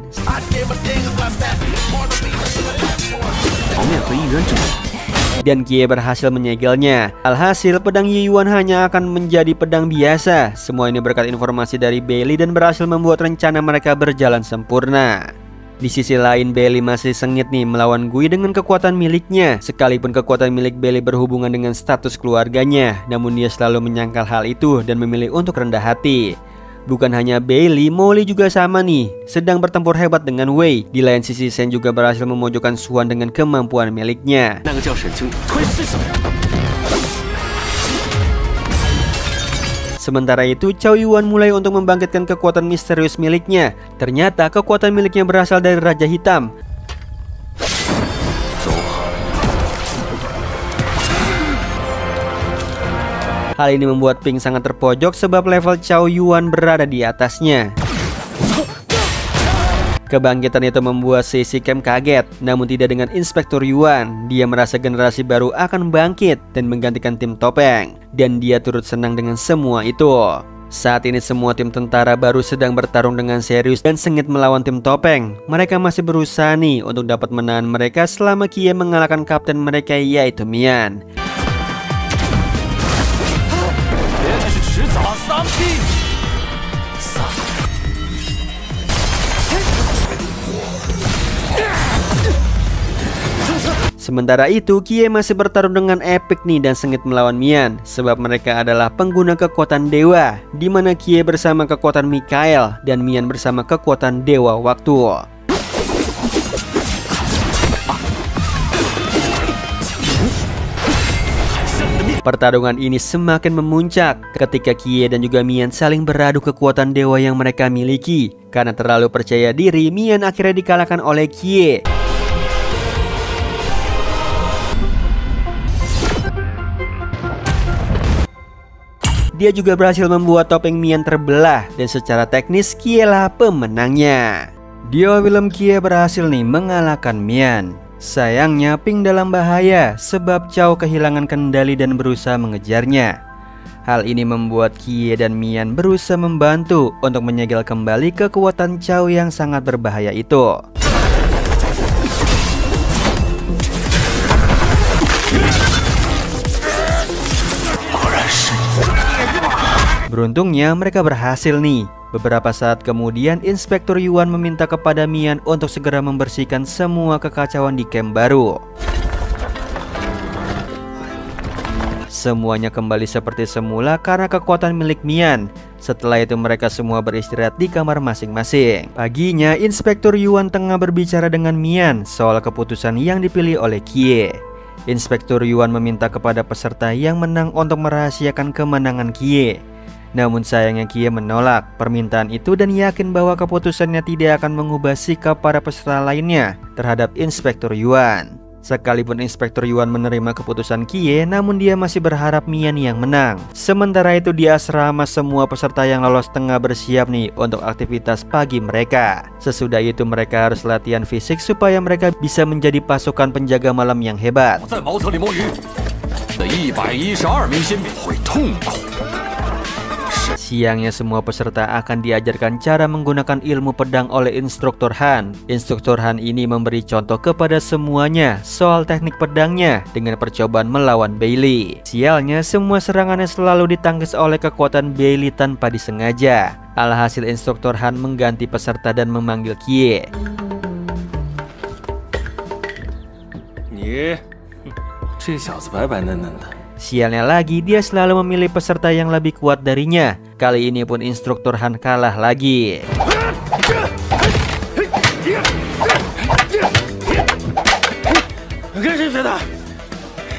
Dan Kie berhasil menyegelnya. Alhasil pedang Ye Yuan hanya akan menjadi pedang biasa. Semua ini berkat informasi dari Bailey dan berhasil membuat rencana mereka berjalan sempurna. Di sisi lain, Bailey masih sengit nih melawan Gui dengan kekuatan miliknya. Sekalipun kekuatan milik Bailey berhubungan dengan status keluarganya, namun dia selalu menyangkal hal itu dan memilih untuk rendah hati. Bukan hanya Bailey, Molly juga sama nih, sedang bertempur hebat dengan Wei. Di lain sisi, Shen juga berhasil memojokkan Xuan dengan kemampuan miliknya. Sementara itu, Chow Yuan mulai untuk membangkitkan kekuatan misterius miliknya. Ternyata kekuatan miliknya berasal dari Raja Hitam. Hal ini membuat Ping sangat terpojok sebab level Chow Yuan berada di atasnya. Kebangkitan itu membuat Sisi Camp kaget, namun tidak dengan Inspektur Yuan. Dia merasa generasi baru akan bangkit dan menggantikan tim topeng, dan dia turut senang dengan semua itu. Saat ini semua tim tentara baru sedang bertarung dengan serius dan sengit melawan tim topeng. Mereka masih berusaha nih untuk dapat menahan mereka selama Kie mengalahkan kapten mereka yaitu Mian. Sementara itu, Kie masih bertarung dengan epik nih dan sengit melawan Mian, sebab mereka adalah pengguna kekuatan dewa, di mana Kie bersama kekuatan Mikael dan Mian bersama kekuatan Dewa Waktu. Pertarungan ini semakin memuncak ketika Kie dan juga Mian saling beradu kekuatan dewa yang mereka miliki. Karena terlalu percaya diri, Mian akhirnya dikalahkan oleh Kie. Dia juga berhasil membuat topeng Mian terbelah dan secara teknis Kie lah pemenangnya. Dewa film Kie berhasil nih mengalahkan Mian. Sayangnya Ping dalam bahaya sebab Chow kehilangan kendali dan berusaha mengejarnya. Hal ini membuat Kie dan Mian berusaha membantu untuk menyegel kembali kekuatan Chow yang sangat berbahaya itu. Beruntungnya mereka berhasil nih. Beberapa saat kemudian Inspektur Yuan meminta kepada Mian untuk segera membersihkan semua kekacauan di camp baru. Semuanya kembali seperti semula karena kekuatan milik Mian. Setelah itu mereka semua beristirahat di kamar masing-masing. Paginya Inspektur Yuan tengah berbicara dengan Mian soal keputusan yang dipilih oleh Kie. Inspektur Yuan meminta kepada peserta yang menang untuk merahasiakan kemenangan Kie. Namun sayangnya Kie menolak permintaan itu dan yakin bahwa keputusannya tidak akan mengubah sikap para peserta lainnya terhadap Inspektur Yuan. Sekalipun Inspektur Yuan menerima keputusan Kie, namun dia masih berharap Mian yang menang. Sementara itu di asrama, semua peserta yang lolos tengah bersiap nih untuk aktivitas pagi mereka. Sesudah itu mereka harus latihan fisik supaya mereka bisa menjadi pasukan penjaga malam yang hebat. Siangnya semua peserta akan diajarkan cara menggunakan ilmu pedang oleh Instruktur Han. Instruktur Han ini memberi contoh kepada semuanya soal teknik pedangnya dengan percobaan melawan Bailey. Sialnya semua serangannya selalu ditangkis oleh kekuatan Bailey tanpa disengaja. Alhasil Instruktur Han mengganti peserta dan memanggil Kie. Sialnya lagi, dia selalu memilih peserta yang lebih kuat darinya. Kali ini pun Instruktur Han kalah lagi.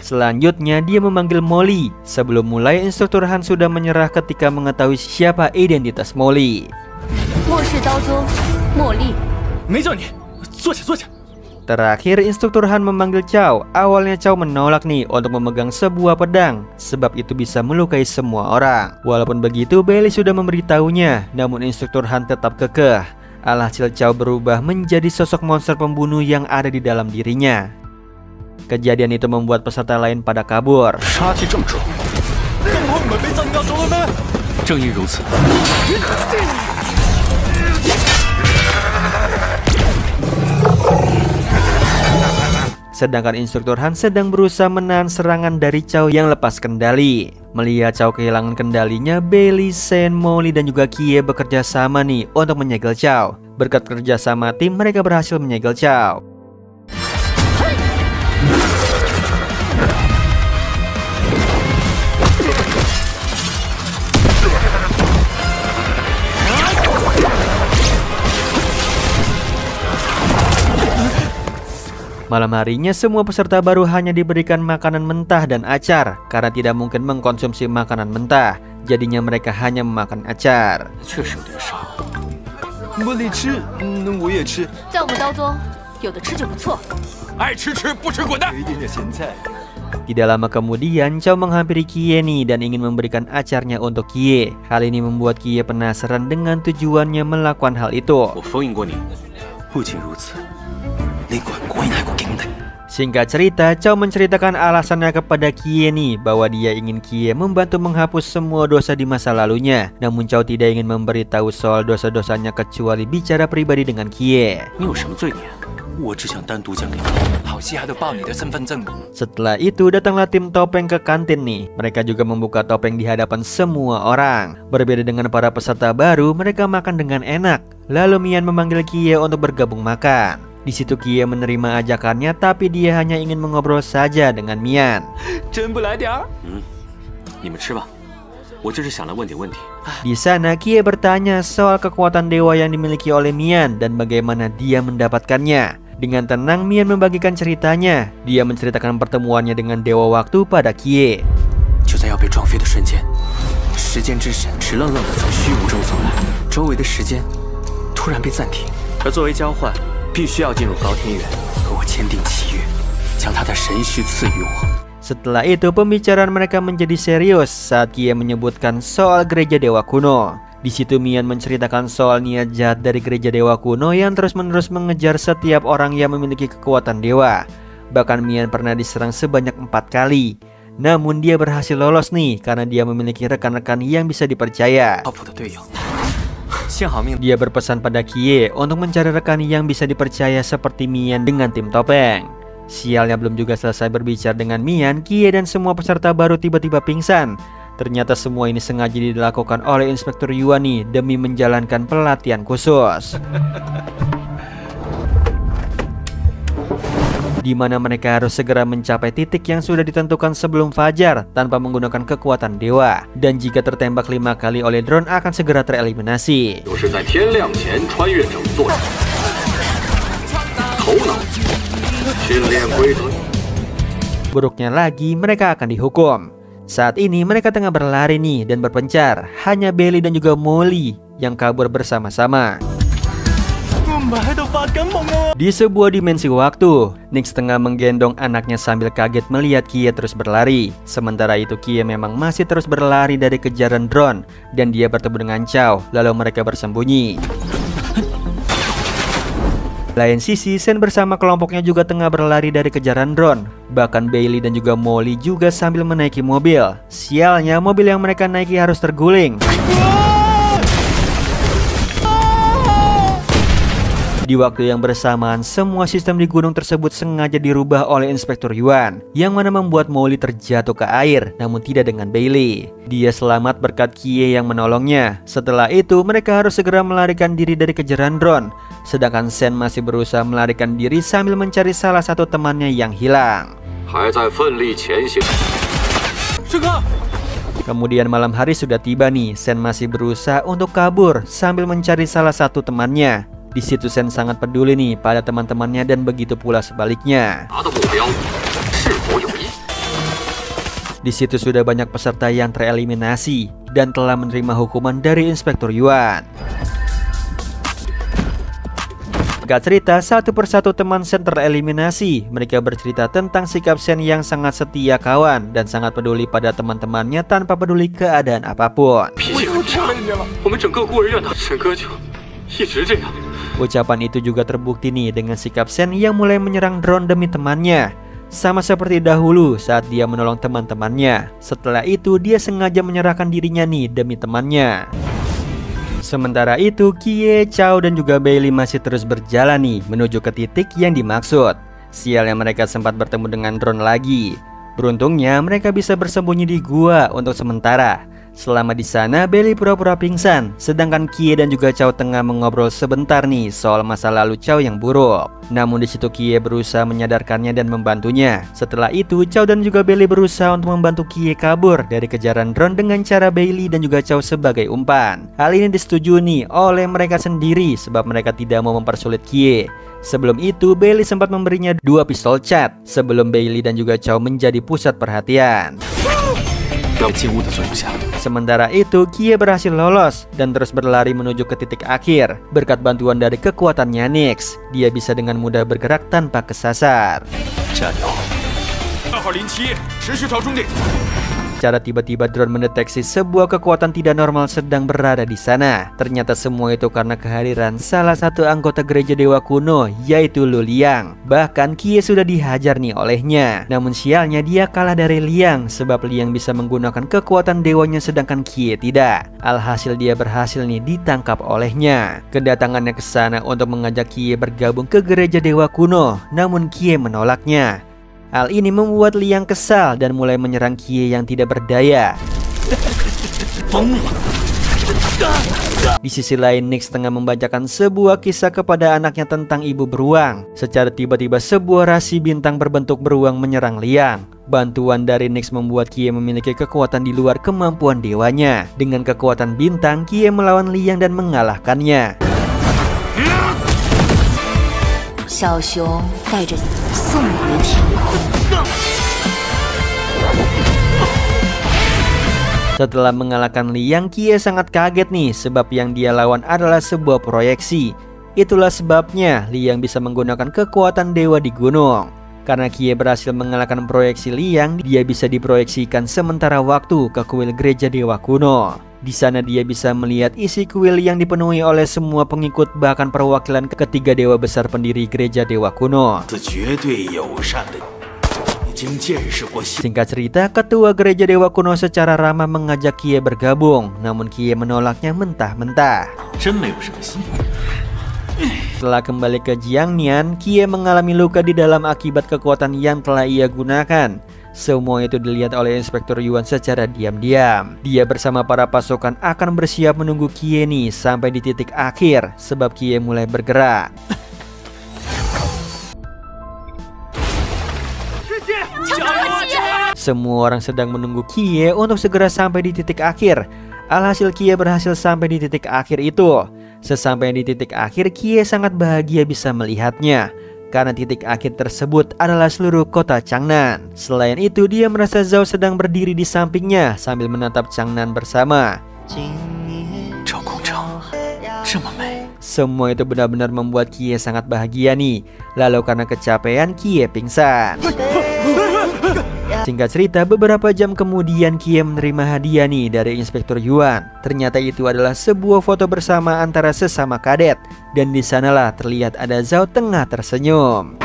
Selanjutnya dia memanggil Molly. Sebelum mulai, Instruktur Han sudah menyerah ketika mengetahui siapa identitas Molly. Terakhir, Instruktur Han memanggil Chow. Awalnya Chow menolak nih untuk memegang sebuah pedang, sebab itu bisa melukai semua orang. Walaupun begitu, Bailey sudah memberitahunya, namun Instruktur Han tetap kekeh. Alhasil Chow berubah menjadi sosok monster pembunuh yang ada di dalam dirinya. Kejadian itu membuat peserta lain pada kabur. Sedangkan Instruktur Han sedang berusaha menahan serangan dari Chow yang lepas kendali. Melihat Chow kehilangan kendalinya, Bailey, Shen, Molly, dan juga Kie bekerja sama nih untuk menyegel Chow. Berkat kerjasama tim, mereka berhasil menyegel Chow. Malam harinya semua peserta baru hanya diberikan makanan mentah dan acar karena tidak mungkin mengkonsumsi makanan mentah. Jadinya mereka hanya memakan acar. Tidak lama kemudian, Chow menghampiri Kie nih dan ingin memberikan acarnya untuk Kie. Hal ini membuat Kie penasaran dengan tujuannya melakukan hal itu. Singkat cerita, Chow menceritakan alasannya kepada Kie nih bahwa dia ingin Kie membantu menghapus semua dosa di masa lalunya. Namun Chow tidak ingin memberitahu soal dosa-dosanya kecuali bicara pribadi dengan Kie. Setelah itu datanglah tim topeng ke kantin nih. Mereka juga membuka topeng di hadapan semua orang. Berbeda dengan para peserta baru, mereka makan dengan enak. Lalu Mian memanggil Kie untuk bergabung makan. Di situ Kie menerima ajakannya, tapi dia hanya ingin mengobrol saja dengan Mian. Di sana Kie bertanya soal kekuatan dewa yang dimiliki oleh Mian dan bagaimana dia mendapatkannya. Dengan tenang Mian membagikan ceritanya. Dia menceritakan pertemuannya dengan dewa waktu pada Kie. Setelah itu pembicaraan mereka menjadi serius saat Kie menyebutkan soal gereja dewa kuno. Di situ Mian menceritakan soal niat jahat dari gereja dewa kuno yang terus-menerus mengejar setiap orang yang memiliki kekuatan dewa. Bahkan Mian pernah diserang sebanyak 4 kali. Namun dia berhasil lolos nih karena dia memiliki rekan-rekan yang bisa dipercaya. Dia berpesan pada Kie untuk mencari rekan yang bisa dipercaya seperti Mian dengan tim topeng. Sialnya belum juga selesai berbicara dengan Mian, Kie dan semua peserta baru tiba-tiba pingsan. Ternyata semua ini sengaja dilakukan oleh Inspektur Yuan nih demi menjalankan pelatihan khusus. Di mana mereka harus segera mencapai titik yang sudah ditentukan sebelum fajar tanpa menggunakan kekuatan dewa. Dan jika tertembak 5 kali oleh drone akan segera tereliminasi. Buruknya lagi, mereka akan dihukum. Saat ini mereka tengah berlari nih dan berpencar. Hanya Bailey dan juga Molly yang kabur bersama-sama. Di sebuah dimensi waktu, Nix tengah menggendong anaknya sambil kaget melihat Kie terus berlari. Sementara itu Kie memang masih terus berlari dari kejaran drone dan dia bertemu dengan Chow, lalu mereka bersembunyi. Lain sisi, Sen bersama kelompoknya juga tengah berlari dari kejaran drone. Bahkan Bailey dan juga Molly juga sambil menaiki mobil. Sialnya, mobil yang mereka naiki harus terguling. Di waktu yang bersamaan, semua sistem di gunung tersebut sengaja dirubah oleh Inspektur Yuan, yang mana membuat Molly terjatuh ke air, namun tidak dengan Bailey. Dia selamat berkat Kie yang menolongnya. Setelah itu, mereka harus segera melarikan diri dari kejaran drone, sedangkan Sen masih berusaha melarikan diri sambil mencari salah satu temannya yang hilang. Kemudian malam hari sudah tiba nih, Sen masih berusaha untuk kabur sambil mencari salah satu temannya. Di situ Sen sangat peduli nih pada teman-temannya dan begitu pula sebaliknya. Di situ sudah banyak peserta yang tereliminasi dan telah menerima hukuman dari Inspektur Yuan. Gak cerita, satu persatu teman Sen tereliminasi. Mereka bercerita tentang sikap Sen yang sangat setia kawan dan sangat peduli pada teman-temannya tanpa peduli keadaan apapun. Ucapan itu juga terbukti nih dengan sikap Sen yang mulai menyerang drone demi temannya. Sama seperti dahulu saat dia menolong teman-temannya. Setelah itu dia sengaja menyerahkan dirinya nih demi temannya. Sementara itu Kie, Chow dan juga Bailey masih terus berjalan nih menuju ke titik yang dimaksud. Sialnya mereka sempat bertemu dengan drone lagi. Beruntungnya mereka bisa bersembunyi di gua untuk sementara. Selama di sana, Bailey pura-pura pingsan, sedangkan Kie dan juga Chow tengah mengobrol sebentar nih soal masa lalu Chow yang buruk. Namun di situ Kie berusaha menyadarkannya dan membantunya. Setelah itu, Chow dan juga Bailey berusaha untuk membantu Kie kabur dari kejaran drone dengan cara Bailey dan juga Chow sebagai umpan. Hal ini disetujui nih oleh mereka sendiri sebab mereka tidak mau mempersulit Kie. Sebelum itu, Bailey sempat memberinya 2 pistol cat sebelum Bailey dan juga Chow menjadi pusat perhatian. Sementara itu, Kie berhasil lolos dan terus berlari menuju ke titik akhir. Berkat bantuan dari kekuatannya Nix, dia bisa dengan mudah bergerak tanpa kesasar. Cara tiba-tiba drone mendeteksi sebuah kekuatan tidak normal sedang berada di sana. Ternyata semua itu karena kehadiran salah satu anggota gereja dewa kuno, yaitu Lu Liang. Bahkan Kie sudah dihajar nih olehnya. Namun sialnya dia kalah dari Liang sebab Liang bisa menggunakan kekuatan dewanya sedangkan Kie tidak. Alhasil dia berhasil nih ditangkap olehnya. Kedatangannya ke sana untuk mengajak Kie bergabung ke gereja dewa kuno, namun Kie menolaknya. Hal ini membuat Liang kesal dan mulai menyerang Kie yang tidak berdaya. Di sisi lain, Nix tengah membacakan sebuah kisah kepada anaknya tentang ibu beruang. Secara tiba-tiba sebuah rasi bintang berbentuk beruang menyerang Liang. Bantuan dari Nix membuat Kie memiliki kekuatan di luar kemampuan dewanya. Dengan kekuatan bintang, Kie melawan Liang dan mengalahkannya. Setelah mengalahkan Liang, Kie sangat kaget nih sebab yang dia lawan adalah sebuah proyeksi. Itulah sebabnya Liang bisa menggunakan kekuatan dewa di gunung. Karena Kie berhasil mengalahkan proyeksi Liang, dia bisa diproyeksikan sementara waktu ke kuil gereja dewa kuno. Di sana dia bisa melihat isi kuil yang dipenuhi oleh semua pengikut bahkan perwakilan ketiga dewa besar pendiri gereja dewa kuno. Singkat cerita, ketua gereja dewa kuno secara ramah mengajak Kie bergabung, namun Kie menolaknya mentah-mentah. Setelah kembali ke Jiangnian, Kie mengalami luka di dalam akibat kekuatan yang telah ia gunakan. Semua itu dilihat oleh Inspektur Yuan secara diam-diam. Dia bersama para pasukan akan bersiap menunggu Kie nih sampai di titik akhir sebab Kie mulai bergerak. Semua orang sedang menunggu Kie untuk segera sampai di titik akhir. Alhasil Kie berhasil sampai di titik akhir itu. Sesampai di titik akhir, Kie sangat bahagia bisa melihatnya. Karena titik akhir tersebut adalah seluruh kota Changnan. Selain itu, dia merasa Zhao sedang berdiri di sampingnya sambil menatap Changnan bersama. Semua itu benar-benar membuat Kie sangat bahagia nih. Lalu karena kecapean, Kie pingsan. Singkat cerita, beberapa jam kemudian Kie menerima hadiah nih dari Inspektur Yuan. Ternyata itu adalah sebuah foto bersama antara sesama kadet. Dan di sanalah terlihat ada Zhao tengah tersenyum.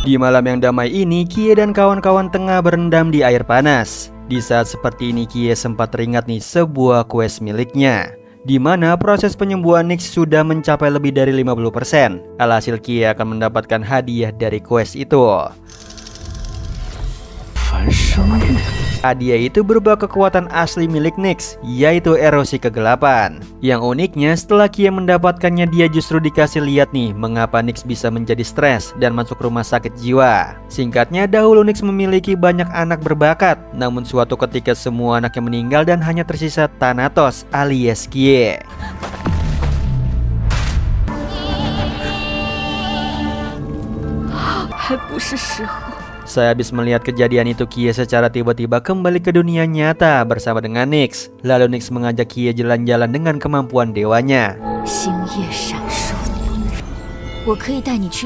Di malam yang damai ini, Kie dan kawan-kawan tengah berendam di air panas. Di saat seperti ini, Kie sempat teringat nih sebuah quest miliknya, di mana proses penyembuhan Nyx sudah mencapai lebih dari 50%. Alhasil Kie akan mendapatkan hadiah dari quest itu. Hadiah itu berupa kekuatan asli milik Nyx, yaitu erosi kegelapan. Yang uniknya, setelah Kie mendapatkannya, dia justru dikasih lihat nih mengapa Nyx bisa menjadi stres dan masuk rumah sakit jiwa. Singkatnya, dahulu Nyx memiliki banyak anak berbakat, namun suatu ketika semua anaknya meninggal dan hanya tersisa Thanatos alias Kie. Sehabis melihat kejadian itu, Kie secara tiba-tiba kembali ke dunia nyata bersama dengan Nyx. Lalu Nyx mengajak Kie jalan-jalan dengan kemampuan dewanya.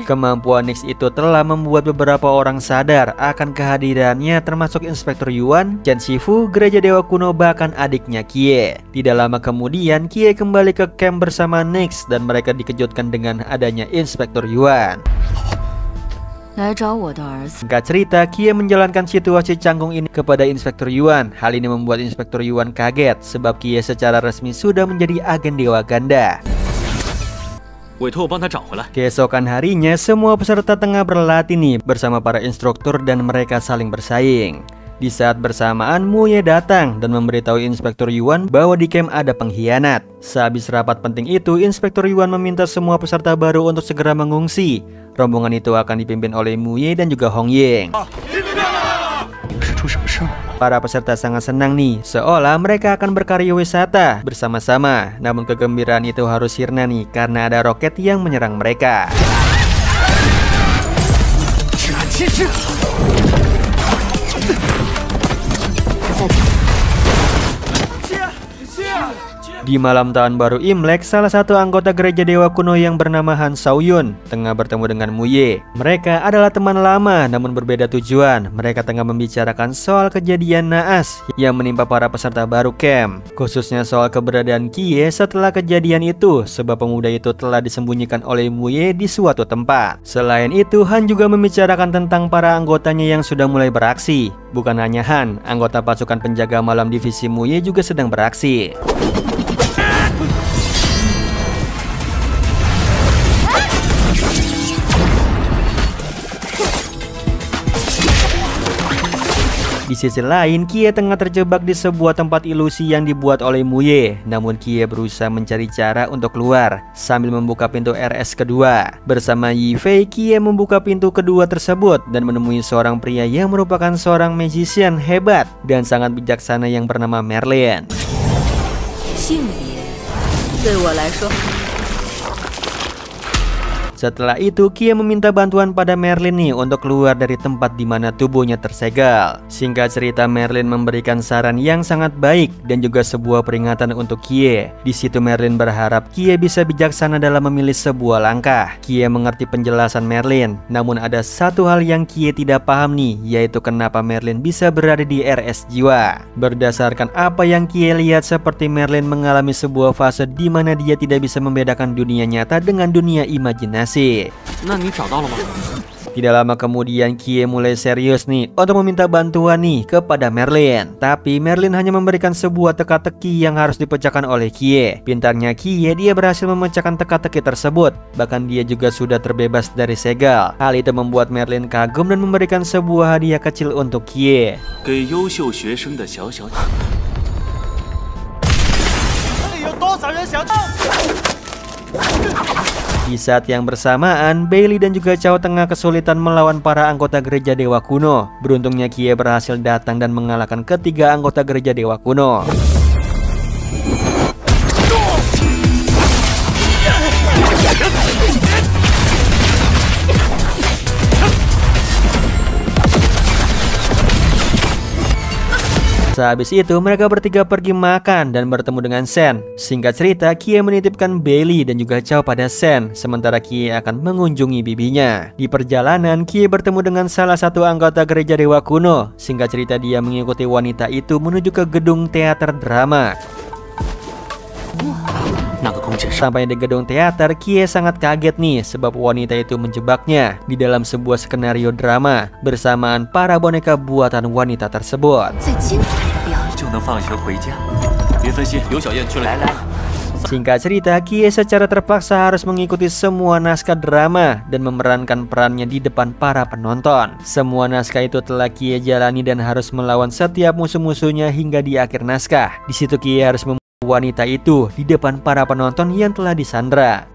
Kemampuan Nyx itu telah membuat beberapa orang sadar akan kehadirannya, termasuk Inspektur Yuan, Chen Shifu, Gereja Dewa Kuno, bahkan adiknya Kie. Tidak lama kemudian, Kie kembali ke camp bersama Nyx dan mereka dikejutkan dengan adanya Inspektur Yuan. Singkat cerita, Kie menjalankan situasi canggung ini kepada Inspektur Yuan. Hal ini membuat Inspektur Yuan kaget sebab Kie secara resmi sudah menjadi agen Dewa Ganda. Keesokan harinya, semua peserta tengah berlatih nih bersama para instruktur dan mereka saling bersaing. Di saat bersamaan, Muye datang dan memberitahu Inspektur Yuan bahwa di camp ada pengkhianat. Sehabis rapat penting itu, Inspektur Yuan meminta semua peserta baru untuk segera mengungsi. Rombongan itu akan dipimpin oleh Muye dan juga Hong Ying. Para peserta sangat senang nih, seolah mereka akan berkarya wisata bersama-sama. Namun kegembiraan itu harus sirna nih karena ada roket yang menyerang mereka. Di malam tahun baru Imlek, salah satu anggota Gereja Dewa Kuno yang bernama Han Shaoyun tengah bertemu dengan Muye. Mereka adalah teman lama namun berbeda tujuan. Mereka tengah membicarakan soal kejadian naas yang menimpa para peserta baru camp, khususnya soal keberadaan Kie setelah kejadian itu, sebab pemuda itu telah disembunyikan oleh Muye di suatu tempat. Selain itu, Han juga membicarakan tentang para anggotanya yang sudah mulai beraksi. Bukan hanya Han, anggota pasukan penjaga malam divisi Muye juga sedang beraksi. Di sisi lain, Kie tengah terjebak di sebuah tempat ilusi yang dibuat oleh Muye. Namun Kie berusaha mencari cara untuk keluar sambil membuka pintu RS kedua. Bersama Yi Fei, Kie membuka pintu kedua tersebut dan menemui seorang pria yang merupakan seorang magician hebat dan sangat bijaksana yang bernama Merlin. Setelah itu, Kie meminta bantuan pada Merlin nih untuk keluar dari tempat di mana tubuhnya tersegel. Singkat cerita, Merlin memberikan saran yang sangat baik dan juga sebuah peringatan untuk Kie. Di situ Merlin berharap Kie bisa bijaksana dalam memilih sebuah langkah. Kie mengerti penjelasan Merlin, namun ada satu hal yang Kie tidak paham nih, yaitu kenapa Merlin bisa berada di RS jiwa. Berdasarkan apa yang Kie lihat, seperti Merlin mengalami sebuah fase di mana dia tidak bisa membedakan dunia nyata dengan dunia imajinasi. Tidak lama kemudian, Kie mulai serius nih untuk meminta bantuan nih kepada Merlin. Tapi Merlin hanya memberikan sebuah teka-teki yang harus dipecahkan oleh Kie. Pintarnya Kie, dia berhasil memecahkan teka-teki tersebut. Bahkan dia juga sudah terbebas dari segel. Hal itu membuat Merlin kagum dan memberikan sebuah hadiah kecil untuk Kie. Di saat yang bersamaan, Bailey dan juga Chao tengah kesulitan melawan para anggota Gereja Dewa Kuno. Beruntungnya Kie berhasil datang dan mengalahkan ketiga anggota Gereja Dewa Kuno. Sehabis itu mereka bertiga pergi makan dan bertemu dengan Sen. Singkat cerita, Kie menitipkan Bailey dan juga Chao pada Sen, sementara Kie akan mengunjungi bibinya. Di perjalanan, Kie bertemu dengan salah satu anggota gereja dewa kuno. Singkat cerita, dia mengikuti wanita itu menuju ke gedung teater drama. Sampai di gedung teater, Kie sangat kaget nih sebab wanita itu menjebaknya di dalam sebuah skenario drama bersamaan para boneka buatan wanita tersebut. Singkat cerita, Kie secara terpaksa harus mengikuti semua naskah drama dan memerankan perannya di depan para penonton. Semua naskah itu telah Kie jalani dan harus melawan setiap musuh-musuhnya hingga di akhir naskah. Di situ Kie harus wanita itu di depan para penonton yang telah disandra.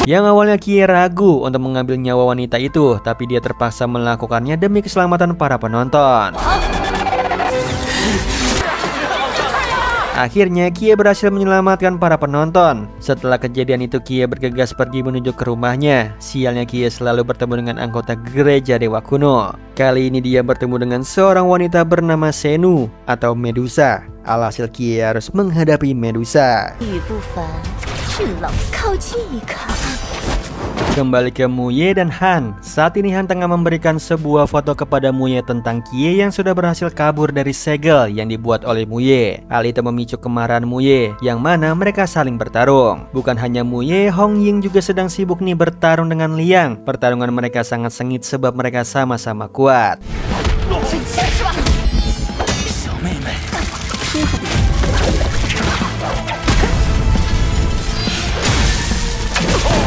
Yang awalnya Kie ragu untuk mengambil nyawa wanita itu, tapi dia terpaksa melakukannya demi keselamatan para penonton. Akhirnya Kie berhasil menyelamatkan para penonton. Setelah kejadian itu, Kie bergegas pergi menuju ke rumahnya. Sialnya, Kie selalu bertemu dengan anggota gereja dewa kuno. Kali ini dia bertemu dengan seorang wanita bernama Senu atau Medusa. Alhasil Kie harus menghadapi Medusa. Kembali ke Muye dan Han. Saat ini Han tengah memberikan sebuah foto kepada Muye tentang Kie yang sudah berhasil kabur dari segel yang dibuat oleh Muye. Hal itu memicu kemarahan Muye, yang mana mereka saling bertarung. Bukan hanya Muye, Hong Ying juga sedang sibuk nih bertarung dengan Liang. Pertarungan mereka sangat sengit sebab mereka sama-sama kuat.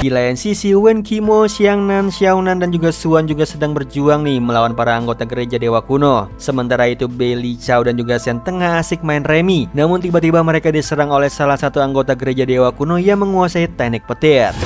Di lain sisi, Wen Qimo, Xiangnan, Xiaonan, dan juga Xuan juga sedang berjuang nih melawan para anggota gereja dewa kuno. Sementara itu Bailey, Chao, dan juga Sen tengah asik main remi. Namun tiba-tiba mereka diserang oleh salah satu anggota gereja dewa kuno yang menguasai teknik petir.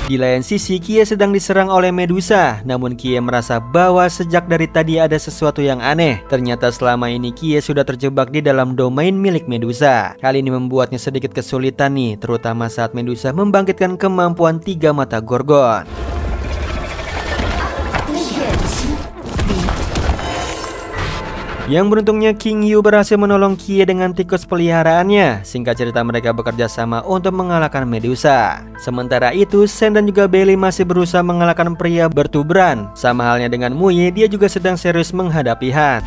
Di lain sisi, Kie sedang diserang oleh Medusa. Namun Kie merasa bahwa sejak dari tadi ada sesuatu yang aneh. Ternyata selama ini Kie sudah terjebak di dalam domain milik Medusa. Hal ini membuatnya sedikit kesulitan nih, terutama saat Medusa membangkitkan kemampuan 3 mata Gorgon. Yang beruntungnya King Yu berhasil menolong Kie dengan tikus peliharaannya. Singkat cerita, mereka bekerja sama untuk mengalahkan Medusa. Sementara itu, Sen dan juga Bailey masih berusaha mengalahkan pria bertuburan. Sama halnya dengan Muye, dia juga sedang serius menghadapi Han.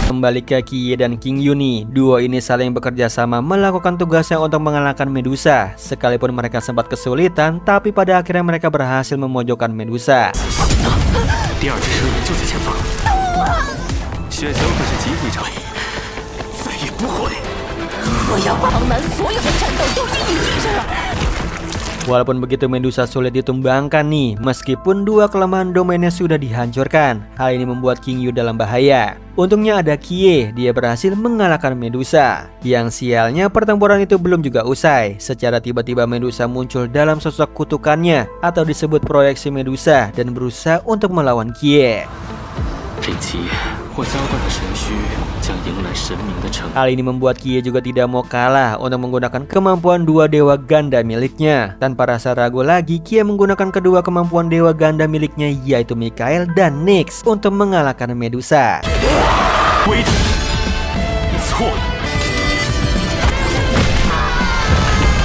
Kembali ke Kie dan King Yuni, duo ini saling bekerja sama melakukan tugasnya untuk mengalahkan Medusa. Sekalipun mereka sempat kesulitan, tapi pada akhirnya mereka berhasil memojokkan Medusa. Walaupun begitu, Medusa sulit ditumbangkan nih, meskipun 2 kelemahan domainnya sudah dihancurkan. Hal ini membuat King Yu dalam bahaya. Untungnya ada Kie, dia berhasil mengalahkan Medusa. Yang sialnya, pertempuran itu belum juga usai. Secara tiba-tiba Medusa muncul dalam sosok kutukannya atau disebut proyeksi Medusa dan berusaha untuk melawan Kie. Hal ini membuat Kie juga tidak mau kalah untuk menggunakan kemampuan 2 dewa ganda miliknya. Tanpa rasa ragu lagi, Kie menggunakan kedua kemampuan dewa ganda miliknya, yaitu Mikael dan Nyx, untuk mengalahkan Medusa.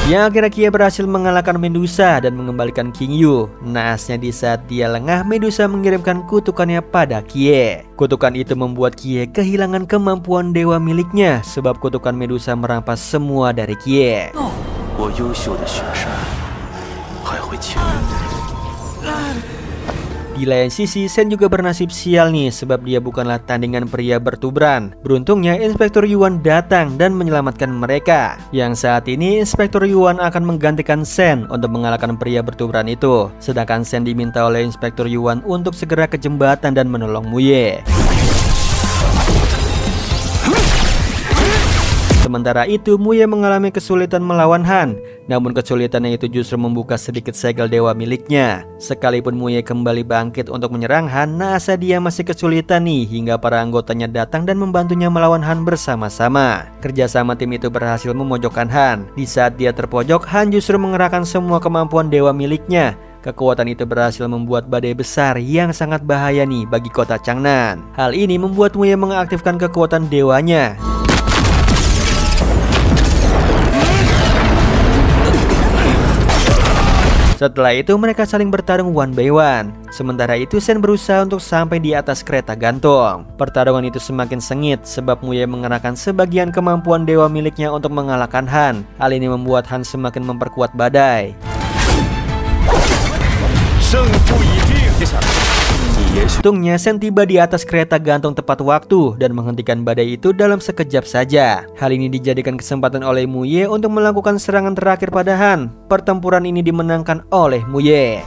Yang akhirnya Kie berhasil mengalahkan Medusa dan mengembalikan King Yu. Naasnya, di saat dia lengah, Medusa mengirimkan kutukannya pada Kie. Kutukan itu membuat Kie kehilangan kemampuan dewa miliknya, sebab kutukan Medusa merampas semua dari Kie. Di lain sisi, Sen juga bernasib sial nih, sebab dia bukanlah tandingan pria bertuburan. Beruntungnya Inspektur Yuan datang dan menyelamatkan mereka. Yang saat ini Inspektur Yuan akan menggantikan Sen untuk mengalahkan pria bertuburan itu. Sedangkan Sen diminta oleh Inspektur Yuan untuk segera ke jembatan dan menolong Muye. Sementara itu Muye mengalami kesulitan melawan Han, namun kesulitannya itu justru membuka sedikit segel dewa miliknya. Sekalipun Muye kembali bangkit untuk menyerang Han, nasa dia masih kesulitan nih hingga para anggotanya datang dan membantunya melawan Han bersama-sama. Kerjasama tim itu berhasil memojokkan Han. Di saat dia terpojok, Han justru mengerahkan semua kemampuan dewa miliknya. Kekuatan itu berhasil membuat badai besar yang sangat bahaya nih bagi kota Changnan. Hal ini membuat Muye mengaktifkan kekuatan dewanya. Setelah itu mereka saling bertarung one by one. Sementara itu Shen berusaha untuk sampai di atas kereta gantung. Pertarungan itu semakin sengit sebab Muye mengerahkan sebagian kemampuan dewa miliknya untuk mengalahkan Han. Hal ini membuat Han semakin memperkuat badai. Untungnya Shen tiba di atas kereta gantung tepat waktu dan menghentikan badai itu dalam sekejap saja. Hal ini dijadikan kesempatan oleh Muye untuk melakukan serangan terakhir pada Han. Pertempuran ini dimenangkan oleh Muye.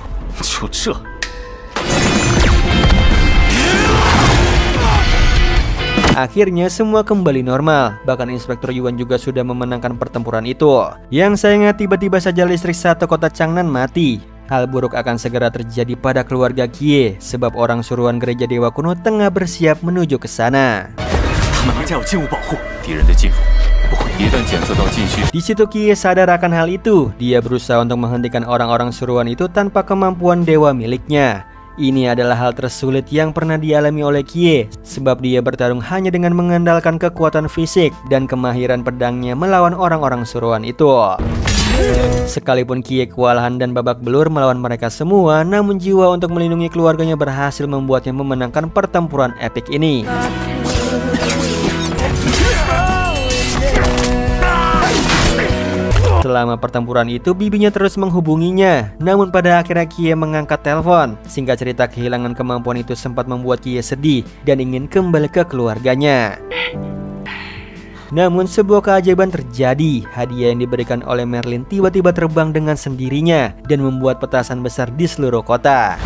Akhirnya semua kembali normal. Bahkan Inspektur Yuan juga sudah memenangkan pertempuran itu. Yang sayangnya tiba-tiba saja listrik satu kota Changnan mati. Hal buruk akan segera terjadi pada keluarga Kie sebab orang suruhan gereja dewa kuno tengah bersiap menuju ke sana. Di situ Kie sadar akan hal itu. Dia berusaha untuk menghentikan orang-orang suruhan itu tanpa kemampuan dewa miliknya. Ini adalah hal tersulit yang pernah dialami oleh Kie sebab dia bertarung hanya dengan mengandalkan kekuatan fisik dan kemahiran pedangnya melawan orang-orang suruhan itu. Sekalipun Kie kewalahan dan babak belur melawan mereka semua, namun jiwa untuk melindungi keluarganya berhasil membuatnya memenangkan pertempuran epik ini. Selama pertempuran itu bibinya terus menghubunginya. Namun pada akhirnya Kie mengangkat telepon. Singkat cerita, kehilangan kemampuan itu sempat membuat Kie sedih dan ingin kembali ke keluarganya. Namun sebuah keajaiban terjadi. Hadiah yang diberikan oleh Merlin tiba-tiba terbang dengan sendirinya dan membuat petasan besar di seluruh kota.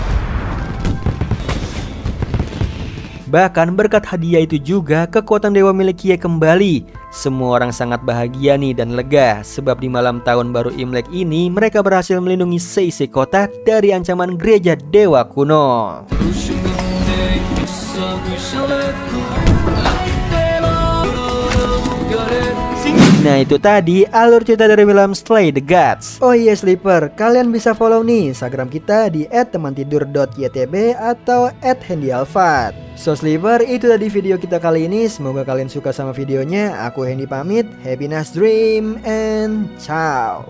Bahkan berkat hadiah itu juga kekuatan dewa milik Kie kembali. Semua orang sangat bahagia nih dan lega sebab di malam tahun baru Imlek ini mereka berhasil melindungi seisi kota dari ancaman gereja dewa kuno. Nah itu tadi alur cerita dari film Slay the Gods. Oh iya Sleeper, kalian bisa follow nih Instagram kita di @temantidur.ytb atau @handyalfat. So Sleeper, itu tadi video kita kali ini. Semoga kalian suka sama videonya. Aku Hendy pamit. Happy nice dream and ciao.